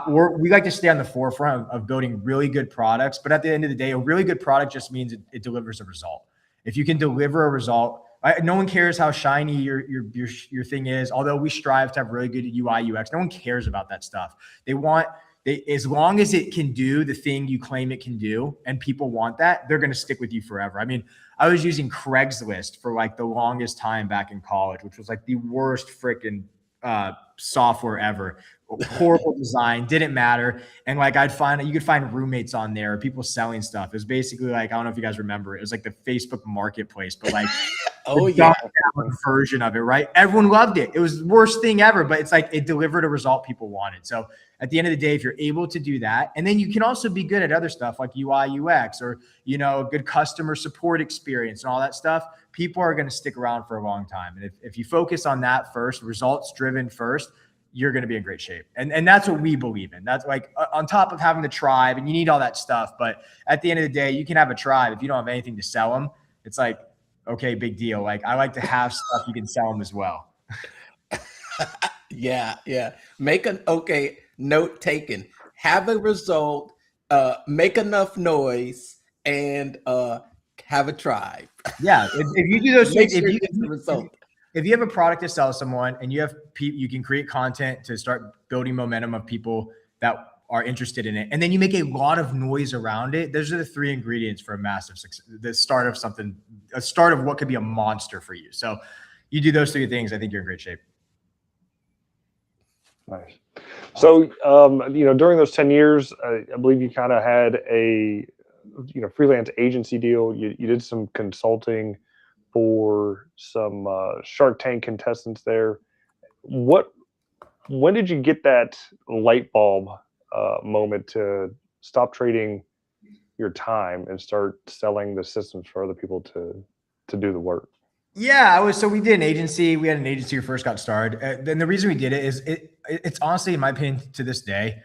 we like to stay on the forefront of building really good products. But at the end of the day, a really good product just means it delivers a result. If you can deliver a result, no one cares how shiny your thing is. Although we strive to have really good UI UX, no one cares about that stuff. They want as long as it can do the thing you claim it can do and people want that, they're going to stick with you forever. I mean, I was using Craigslist for like the longest time back in college, which was like the worst freaking software ever. Horrible design, didn't matter. And like you could find roommates on there, people selling stuff. It was basically like, I don't know if you guys remember, it was like the Facebook marketplace, but like Oh yeah, version of it, right? Everyone loved it. It was the worst thing ever, but it's like it delivered a result people wanted. So at the end of the day, if you're able to do that, and then you can also be good at other stuff like UI, UX, or, you know, a good customer support experience and all that stuff, people are going to stick around for a long time. And if you focus on that first, results driven first, you're going to be in great shape. And that's what we believe in. That's like on top of having the tribe, and you need all that stuff. But at the end of the day, you can have a tribe. If you don't have anything to sell them, it's like, okay, big deal. Like I like to have stuff you can sell them as well. yeah. Okay, note taken. Have a result, make enough noise, and have a tribe. Yeah, if you do those Make things, sure it gets the result. if you have a product to sell someone and you can create content to start building momentum of people that are interested in it, and then you make a lot of noise around it, those are the three ingredients for a massive success, the start of something, a start of what could be a monster for you. So you do those three things, I think you're in great shape. Nice. So, you know, during those 10 years, I believe you kind of had a, you know, freelance agency deal. You did some consulting for some Shark Tank contestants there. When did you get that light bulb moment to stop trading your time and start selling the systems for other people to do the work? Yeah, so we did an agency. We had an agency who first got started. Then the reason we did it is it's honestly, in my opinion, to this day,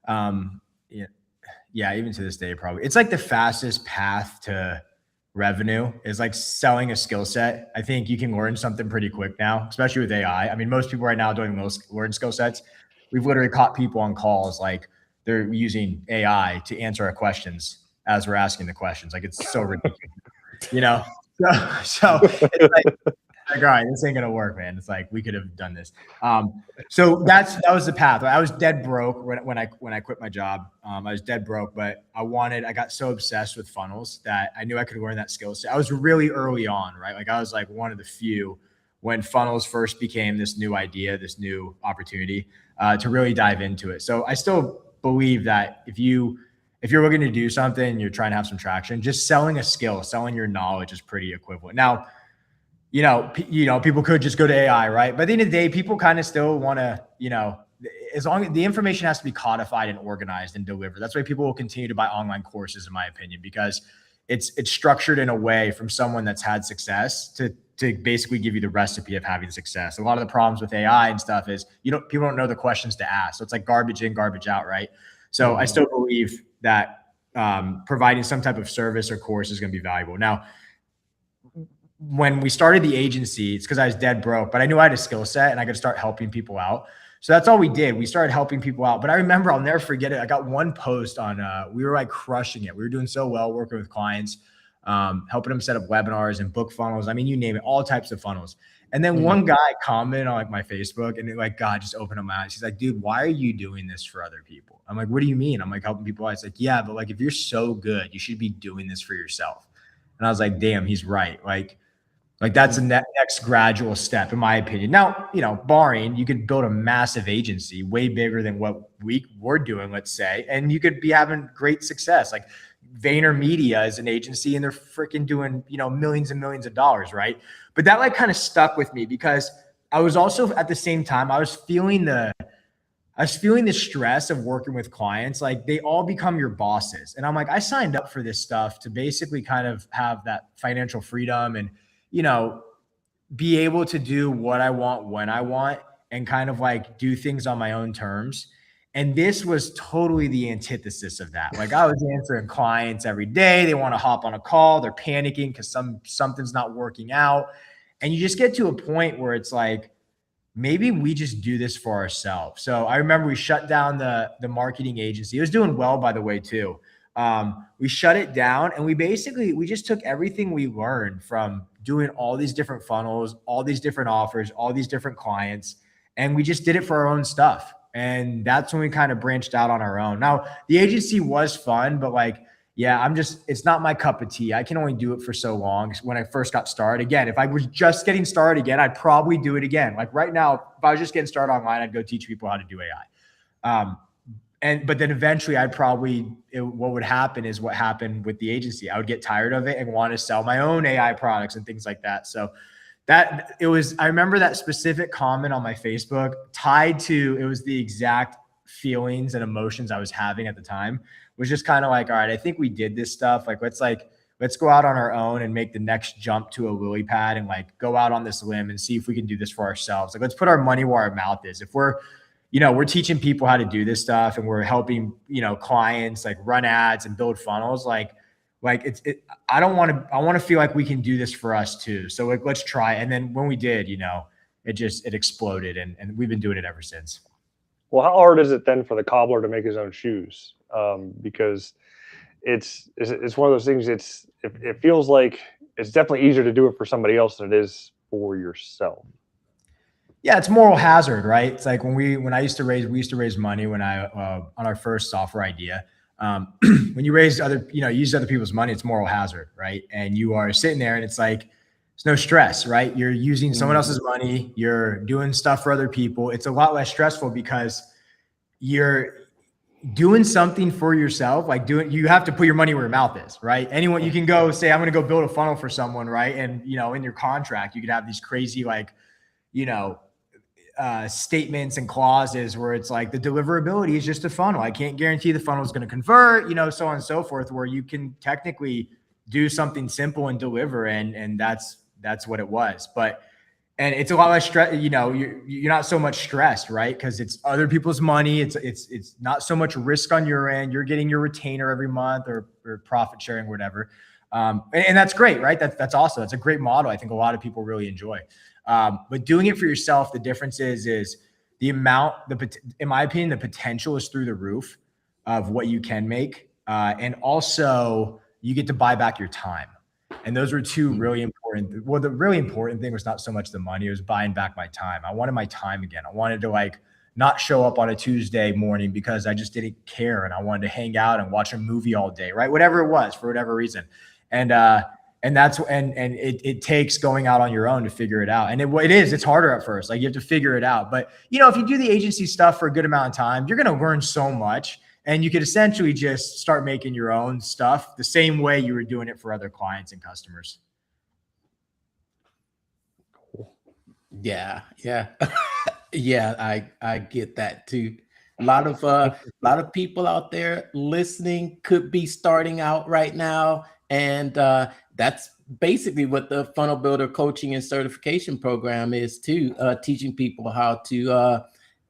even to this day, probably it's like the fastest path to revenue is like selling a skill set. I think you can learn something pretty quick now, especially with AI. I mean, most people right now doing learn skill sets. We've literally caught people on calls like they're using AI to answer our questions as we're asking the questions. Like it's so ridiculous, you know. So it's like, all right, this ain't gonna work, man. It's like we could have done this. So that was the path. I was dead broke when I quit my job. I was dead broke, but I got so obsessed with funnels that I knew I could learn that skill set. I was really early on, right? Like I was like one of the few when funnels first became this new idea, this new opportunity to really dive into it. So I still believe that if you're looking to do something, you're trying to have some traction, just selling a skill, selling your knowledge is pretty equivalent. Now, you know, people could just go to AI, right? But at the end of the day, people kind of still want to, you know, as long as the information has to be codified and organized and delivered. That's why people will continue to buy online courses, in my opinion, because it's structured in a way from someone that's had success to basically give you the recipe of having success. A lot of the problems with AI and stuff is people don't know the questions to ask. So it's like garbage in, garbage out, right? So I still believe that providing some type of service or course is going to be valuable. Now, when we started the agency, it's because I was dead broke, but I knew I had a skill set and I could start helping people out. So that's all we did. We started helping people out. But I remember, I'll never forget it. I got one post on, we were like crushing it. We were doing so well working with clients, helping them set up webinars and book funnels. I mean, you name it, all types of funnels. And then one guy commented on like my Facebook, and it like, God just opened up my eyes. He's like, dude, why are you doing this for other people? I'm like, what do you mean? I'm like helping people out. It's like, yeah, but like, if you're so good, you should be doing this for yourself. And I was like, damn, he's right. Like that's the next gradual step, in my opinion. Now, you know, barring, you could build a massive agency way bigger than what we're doing, let's say, and you could be having great success. Like VaynerMedia is an agency and they're freaking doing, you know, millions and millions of dollars, right? But that like kind of stuck with me because I was also at the same time, I was feeling the stress of working with clients. Like they all become your bosses. And I'm like, I signed up for this stuff to basically kind of have that financial freedom and, you know, be able to do what I want when I want and kind of like do things on my own terms. And this was totally the antithesis of that. Like I was answering clients every day. They want to hop on a call. They're panicking because something's not working out. And you just get to a point where it's like, maybe we just do this for ourselves. So I remember we shut down the marketing agency. It was doing well, by the way, too. We shut it down and we just took everything we learned from doing all these different funnels, all these different offers, all these different clients, and we just did it for our own stuff. And that's when we kind of branched out on our own. Now, the agency was fun, but like, yeah, it's not my cup of tea. I can only do it for so long. When I first got started, again, if I was just getting started again, I'd probably do it again. Like right now, if I was just getting started online, I'd go teach people how to do AI. But then eventually what would happen is what happened with the agency. I would get tired of it and want to sell my own AI products and things like that. So I remember that specific comment on my Facebook it was the exact feelings and emotions I was having at the time. Was just kind of like, all right, I think we did this stuff. Like, let's go out on our own and make the next jump to a lily pad and like go out on this limb and see if we can do this for ourselves. Like, let's put our money where our mouth is. If we're teaching people how to do this stuff and we're helping, clients like run ads and build funnels, I want to feel like we can do this for us too. So like, let's try. And then when we did, it exploded and we've been doing it ever since. Well, how hard is it then for the cobbler to make his own shoes? Because it's one of those things. It feels like it's definitely easier to do it for somebody else than it is for yourself. Yeah, it's moral hazard, right? It's like we used to raise money on our first software idea. When you use other people's money, it's moral hazard, right? And you are sitting there and it's like, it's no stress, right? You're using someone else's money. You're doing stuff for other people. It's a lot less stressful because you're doing something for yourself. You have to put your money where your mouth is, right? You can go say, I'm going to go build a funnel for someone, right? And, in your contract, you could have these crazy, statements and clauses where it's like the deliverability is just a funnel. I can't guarantee the funnel is going to convert, so on and so forth, where you can technically do something simple and deliver. And that's what it was. And it's a lot less stress, you're not so much stressed, right? Because it's other people's money. It's not so much risk on your end. You're getting your retainer every month or profit sharing, whatever. And that's great, right? That's awesome. That's a great model. I think a lot of people really enjoy. But doing it for yourself, the difference is the amount, in my opinion, the potential is through the roof of what you can make. And also you get to buy back your time. And those were two really important. Well, the really important thing was not so much the money, it was buying back my time. I wanted my time again. I wanted to not show up on a Tuesday morning because I just didn't care. And I wanted to hang out and watch a movie all day, right? Whatever it was, for whatever reason. And it takes going out on your own to figure it out. And it's harder at first. Like you have to figure it out. But if you do the agency stuff for a good amount of time, you're going to learn so much. And you could essentially just start making your own stuff the same way you were doing it for other clients and customers. Yeah. Yeah, I get that too. A lot of people out there listening could be starting out right now. And that's basically what the Funnel Builder Coaching and Certification Program is too, teaching people how to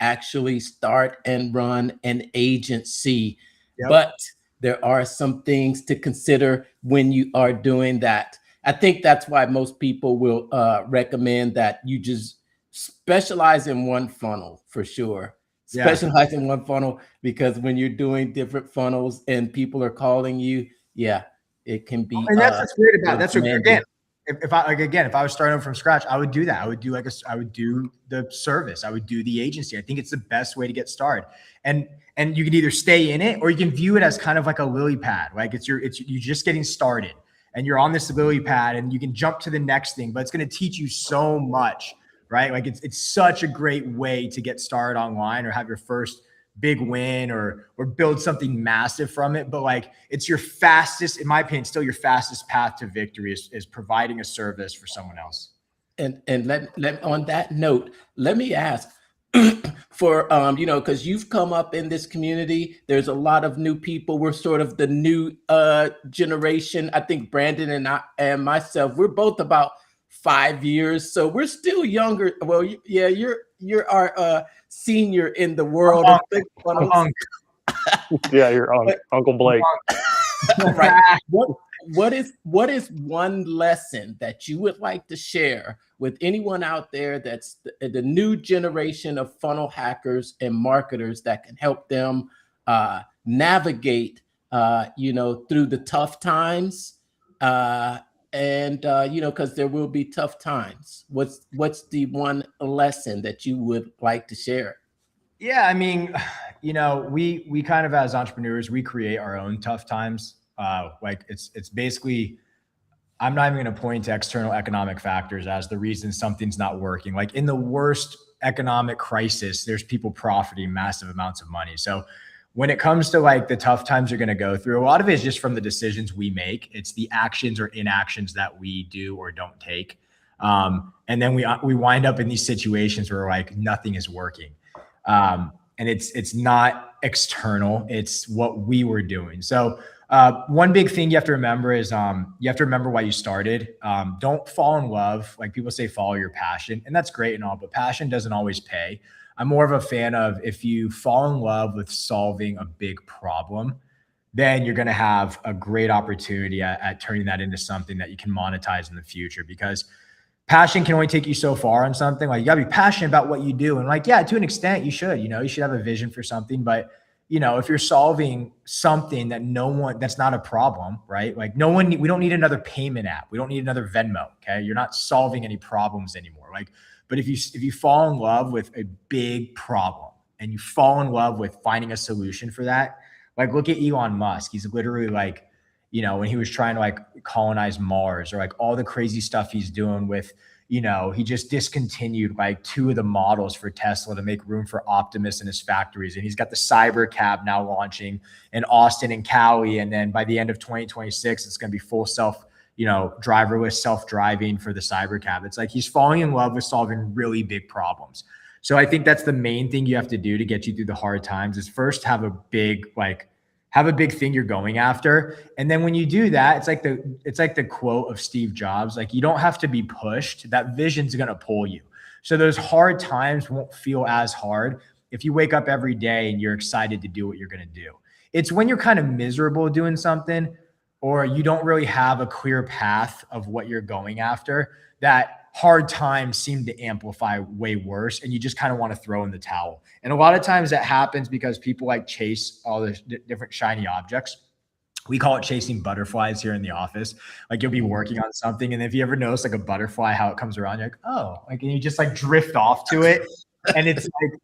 actually start and run an agency. Yep. But there are some things to consider when you are doing that. I think that's why most people will recommend that you just specialize in one funnel for sure. Yeah. Specialize in one funnel, because when you're doing different funnels and people are calling you, it can be. And that's what's weird about it. That's what, again, if I was starting from scratch, I would do that. I would do the service. I would do the agency. I think it's the best way to get started. And you can either stay in it or you can view it as kind of like a lily pad. Like you're just getting started and you're on this lily pad and you can jump to the next thing, but it's going to teach you so much, right? Like it's such a great way to get started online or have your first big win or build something massive from it. But like it's your fastest, in my opinion, still your fastest path to victory is providing a service for someone else. And let on that note, let me ask for, because you've come up in this community, there's a lot of new people. We're sort of the new generation. I think Brandon and I and myself, we're both about 5 years. So we're still younger. Well, yeah, you're our senior in the world of big funnels. Yeah, you're Uncle Blake. Right. What is one lesson that you would like to share with anyone out there that's the new generation of funnel hackers and marketers that can help them navigate through the tough times because there will be tough times. What's the one lesson that you would like to share? Yeah, I mean, we kind of as entrepreneurs, we create our own tough times. Like it's basically, I'm not even going to point to external economic factors as the reason something's not working. Like in the worst economic crisis, there's people profiting massive amounts of money. So when it comes to like the tough times you're going to go through, a lot of it is just from the decisions we make. It's the actions or inactions that we do or don't take. And then we wind up in these situations where like nothing is working. And it's not external, it's what we were doing. So one big thing you have to remember is you have to remember why you started. Don't fall in love. Like people say, follow your passion, and that's great and all, but passion doesn't always pay. I'm more of a fan of if you fall in love with solving a big problem, then you're going to have a great opportunity at turning that into something that you can monetize in the future, because passion can only take you so far on something. Like you gotta be passionate about what you do. And like, yeah, to an extent you should, you should have a vision for something, but if you're solving something that's not a problem, right? Like we don't need another payment app. We don't need another Venmo. Okay. You're not solving any problems anymore. Like, but if you fall in love with a big problem and you fall in love with finding a solution for that, like look at Elon Musk. He's literally like, when he was trying to like colonize Mars, or like all the crazy stuff he's doing with, he just discontinued like 2 of the models for Tesla to make room for Optimus in his factories. And he's got the Cyber Cab now launching in Austin and Cali. And then by the end of 2026, it's going to be full driverless self-driving for the Cyber Cab. It's like he's falling in love with solving really big problems. So I think that's the main thing you have to do to get you through the hard times, is first have a big thing you're going after. And then when you do that, it's like the quote of Steve Jobs, like you don't have to be pushed. That vision's going to pull you. So those hard times won't feel as hard if you wake up every day and you're excited to do what you're going to do. It's when you're kind of miserable doing something, or you don't really have a clear path of what you're going after, that hard times seem to amplify way worse, and you just kind of want to throw in the towel. And a lot of times that happens because people like chase all the different shiny objects. We call it chasing butterflies here in the office. Like you'll be working on something, and if you ever notice like a butterfly, how it comes around, you're like, oh, like, and you just like drift off to it. And it's like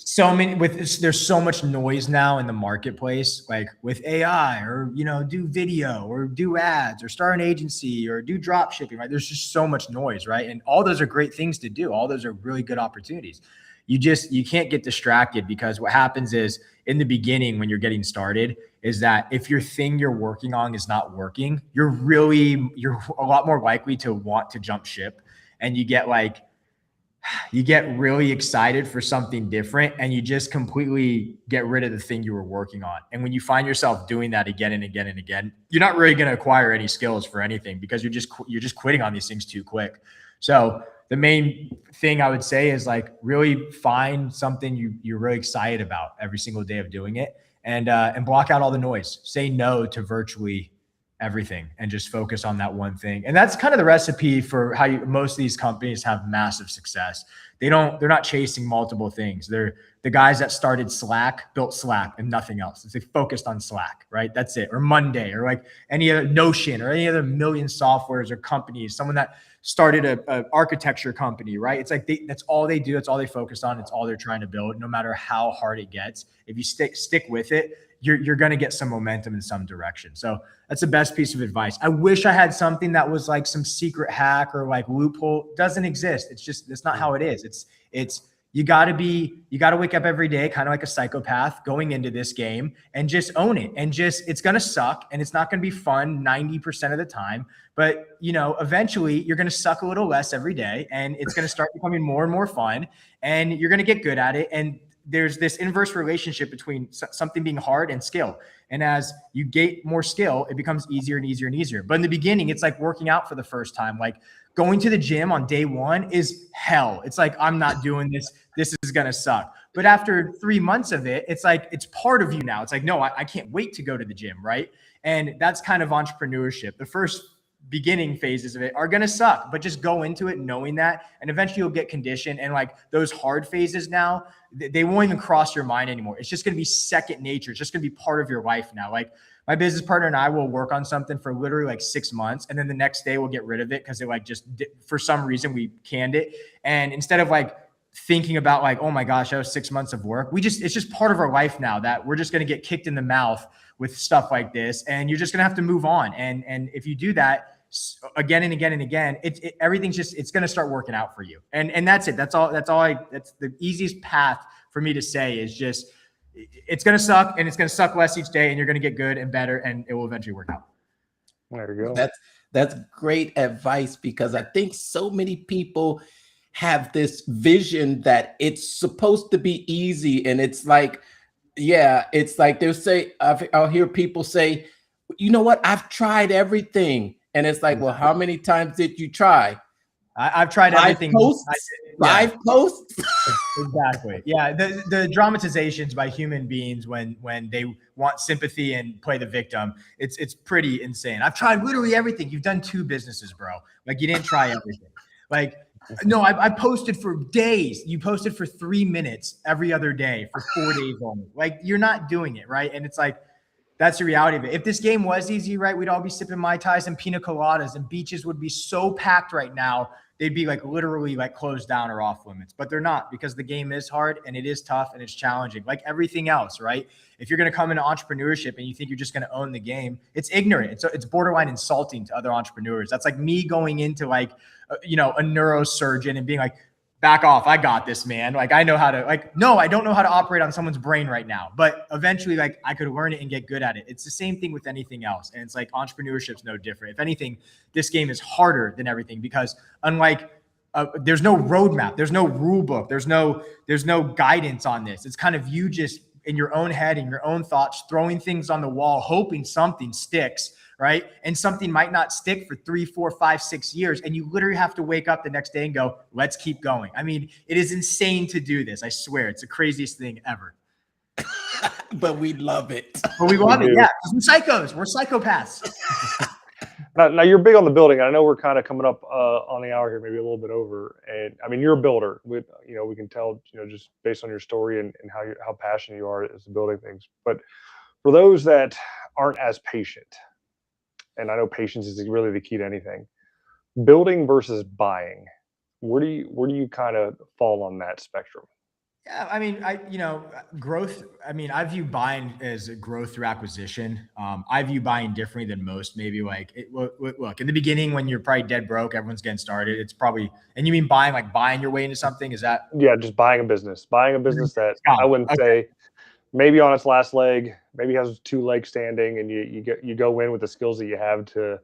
there's so much noise now in the marketplace, like with AI, or do video or do ads or start an agency or do drop shipping, right? There's just so much noise, right? And all those are great things to do. All those are really good opportunities. You can't get distracted, because what happens is in the beginning when you're getting started is that if your thing you're working on is not working, you're a lot more likely to want to jump ship, and you get really excited for something different, and you just completely get rid of the thing you were working on. And when you find yourself doing that again and again and again, you're not really going to acquire any skills for anything, because you're just quitting on these things too quick. So the main thing I would say is like really find something you're really excited about every single day of doing it, and block out all the noise. Say no to virtually everything and just focus on that one thing. And that's kind of the recipe for how most of these companies have massive success. They're not chasing multiple things. They're the guys that started Slack, built Slack and nothing else. They focused on Slack, right? That's it. Or Monday, or like any other Notion, or any other million softwares or companies, someone that started a architecture company, right? It's like that's all they do. It's all they focus on. It's all they're trying to build, no matter how hard it gets. If you stick with it, you're going to get some momentum in some direction. So that's the best piece of advice. I wish I had something that was like some secret hack or like loophole. It doesn't exist. It's not how it is. It's you got to wake up every day kind of like a psychopath going into this game, and just own it. And it's going to suck, and it's not going to be fun 90% of the time, but eventually you're going to suck a little less every day, and it's going to start becoming more and more fun, and you're going to get good at it. And there's this inverse relationship between something being hard and skill. And as you get more skill, it becomes easier and easier and easier. But in the beginning, it's like working out for the first time. Like going to the gym on day one is hell. It's like, I'm not doing this. This is going to suck. But after 3 months of it, it's like, it's part of you now. It's like, no, I can't wait to go to the gym, right? And that's kind of entrepreneurship. The first beginning phases of it are going to suck, but just go into it knowing that, and eventually you'll get conditioned. And like those hard phases now, they won't even cross your mind anymore. It's just going to be second nature. It's just going to be part of your life now. Like my business partner and I will work on something for literally like 6 months, and then the next day we'll get rid of it because it like just for some reason we canned it. And instead of like thinking about like, oh my gosh, that was 6 months of work. It's just part of our life now that we're just going to get kicked in the mouth with stuff like this. And you're just going to have to move on. And if you do that again and again and again, everything's just, it's going to start working out for you. And that's it. That's the easiest path for me to say is just, it's going to suck and it's going to suck less each day and you're going to get good and better and it will eventually work out. There you go. That's great advice, because I think so many people have this vision that it's supposed to be easy. And it's like, yeah, it's like they'll say, I'll hear people say, you know what, I've tried everything. And it's like, well, how many times did you try? I've tried everything. Five posts. Exactly. Yeah. The dramatizations by human beings when they want sympathy and play the victim, it's pretty insane. I've tried literally everything. You've done 2 businesses, bro. Like you didn't try everything. Like, no, I posted for days. You posted for 3 minutes every other day for 4 days only. Like you're not doing it, right? And it's like, that's the reality of it. If this game was easy, right, we'd all be sipping Mai Tais and pina coladas and beaches would be so packed right now. They'd be like literally like closed down or off limits, but they're not, because the game is hard and it is tough and it's challenging like everything else, right? If you're going to come into entrepreneurship and you think you're just going to own the game, it's ignorant. It's borderline insulting to other entrepreneurs. That's like me going into like, a neurosurgeon and being like, back off. I got this, man. Like, I know how to no, I don't know how to operate on someone's brain right now, but eventually like I could learn it and get good at it. It's the same thing with anything else. And it's like entrepreneurship's no different. If anything, this game is harder than everything because unlike there's no roadmap, there's no rule book, there's no guidance on this. It's kind of you just in your own head and your own thoughts, throwing things on the wall, hoping something sticks, right? And something might not stick for 3, 4, 5, 6 years. And you literally have to wake up the next day and go, let's keep going. I mean, it is insane to do this. I swear it's the craziest thing ever. But we love it. But we love it. Yeah. We're psychos. We're psychopaths. Now you're big on the building. I know we're kind of coming up on the hour here, maybe a little bit over. And I mean, you're a builder. We can tell, just based on your story and how passionate you are as to building things. But for those that aren't as patient, and I know patience is really the key to anything, building versus buying, where do you kind of fall on that spectrum? Yeah, I mean, growth. I mean, I view buying as a growth through acquisition. I view buying differently than most. Maybe look, in the beginning when you're probably dead broke, everyone's getting started. It's probably, and you mean buying, like buying your way into something? Is that? Yeah, just buying a business that I wouldn't say maybe on its last leg, maybe has 2 legs standing, and you go in with the skills that you have to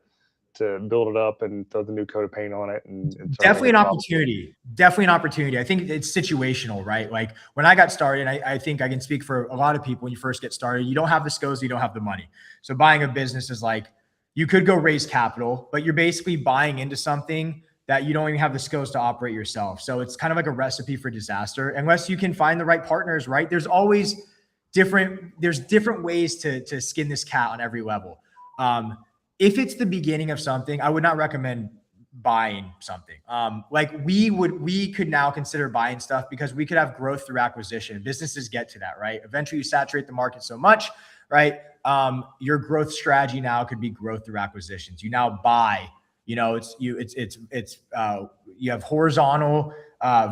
build it up and throw the new coat of paint on it. And definitely an opportunity. Definitely an opportunity. I think it's situational, right? Like when I got started, I think I can speak for a lot of people. When you first get started, you don't have the skills, you don't have the money. So buying a business is like, you could go raise capital, but you're basically buying into something that you don't even have the skills to operate yourself. So it's kind of like a recipe for disaster unless you can find the right partners, right? There's always different ways to skin this cat on every level. If it's the beginning of something, I would not recommend buying something. Like we could now consider buying stuff because we could have growth through acquisition. Businesses get to that, right? Eventually you saturate the market so much, right? Your growth strategy now could be growth through acquisitions. You now buy, you have horizontal,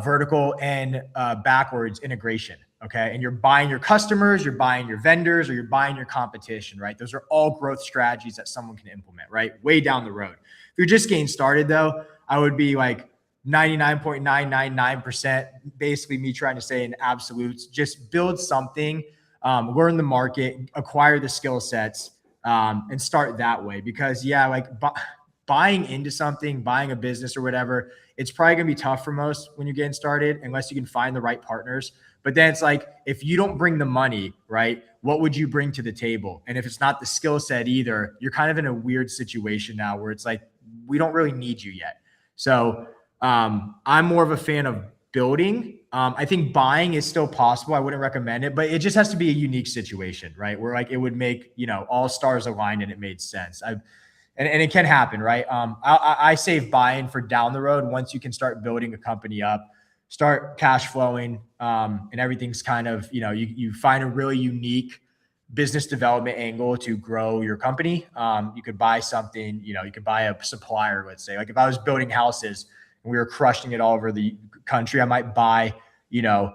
vertical, and backwards integration. Okay. And you're buying your customers, you're buying your vendors, or you're buying your competition, right? Those are all growth strategies that someone can implement, right? Way down the road. If you're just getting started though, I would be like 99.999%, basically me trying to say in absolutes, just build something, learn the market, acquire the skill sets, and start that way. Because buying into something, buying a business or whatever, it's probably gonna be tough for most when you're getting started, unless you can find the right partners. But then it's like, if you don't bring the money, right, what would you bring to the table? And if it's not the skill set either, you're kind of in a weird situation now where it's like, we don't really need you yet. So I'm more of a fan of building. I think buying is still possible. I wouldn't recommend it, but it just has to be a unique situation, right? Where like it would make, all stars aligned and it made sense. And it can happen, right? I save buying for down the road. Once you can start building a company up, start cash flowing, and everything's kind of, you find a really unique business development angle to grow your company. You could buy something, you could buy a supplier, let's say. Like if I was building houses and we were crushing it all over the country, I might buy you know,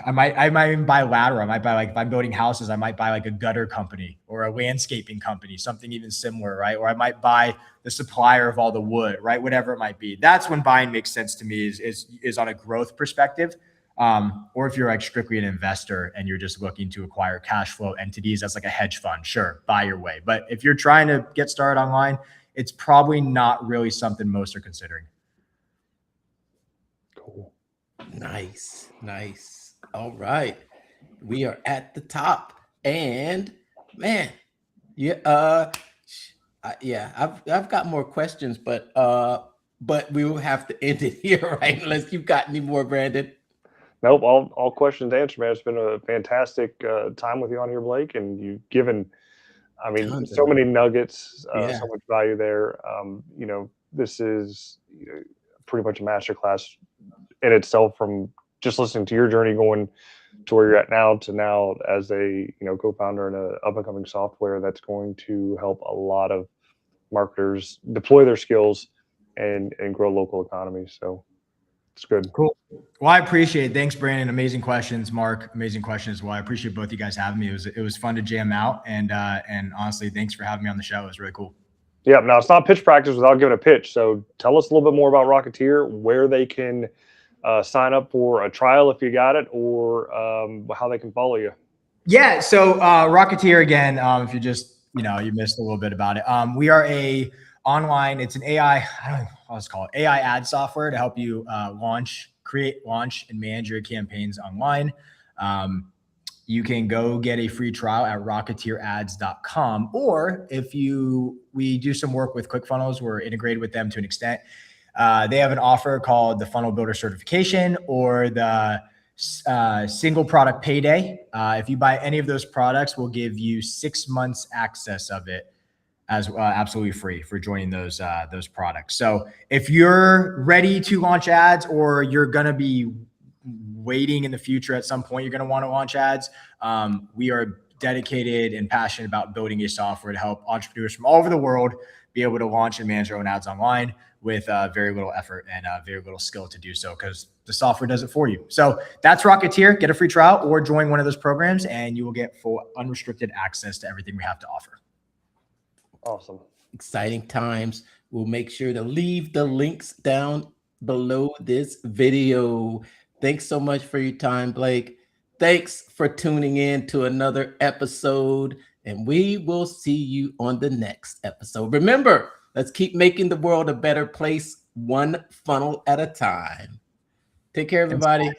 I might even buy lateral. I might buy, like, if I'm building houses, I might buy like a gutter company or a landscaping company, something even similar, right? Or I might buy the supplier of all the wood, right? Whatever it might be. That's when buying makes sense to me, is on a growth perspective. Or if you're like strictly an investor and you're just looking to acquire cash flow entities as like a hedge fund, sure, buy your way. But if you're trying to get started online, it's probably not really something most are considering. Cool. Nice, nice. All right, we are at the top, and man, yeah, I've got more questions, but we will have to end it here, right? Unless you've got any more, Brandon. Nope, all questions answered, man. It's been a fantastic time with you on here, Blake, and you've given, I mean, Tons so of many nuggets, Yeah. so much value there. You know, this is pretty much a masterclass in itself, from just listening to your journey going to where you're at now as a co-founder in a up and coming software that's going to help a lot of marketers deploy their skills and grow local economies. So it's good. Cool. Well, I appreciate it. Thanks, Brandon. Amazing questions, Mark. Amazing questions as well. I appreciate both you guys having me. It was fun to jam out, and honestly, thanks for having me on the show. It was really cool. Yeah. Now, it's not pitch practice without giving a pitch. So tell us a little bit more about Rocketeer, where they can sign up for a trial if you got it, or how they can follow you. Yeah. So Rocketeer, again, if you just you missed a little bit about it. We are a online. It's an AI. I don't know what to call it. AI ad software to help you create, launch, and manage your campaigns online. You can go get a free trial at rocketeerads.com, or we do some work with ClickFunnels. We're integrated with them to an extent. They have an offer called the Funnel Builder Certification, or the single product payday. If you buy any of those products, we'll give you 6 months access of it as absolutely free for joining those products. So if you're ready to launch ads, or you're going to be waiting in the future, at some point you're going to want to launch ads, we are dedicated and passionate about building a software to help entrepreneurs from all over the world be able to launch and manage their own ads online with very little effort and very little skill to do so, because the software does it for you. So that's Rocketeer. Get a free trial or join one of those programs, and you will get full unrestricted access to everything we have to offer. Awesome. Exciting times. We'll make sure to leave the links down below this video. Thanks so much for your time, Blake. Thanks for tuning in to another episode, and we will see you on the next episode. Remember, let's keep making the world a better place, one funnel at a time. Take care, everybody.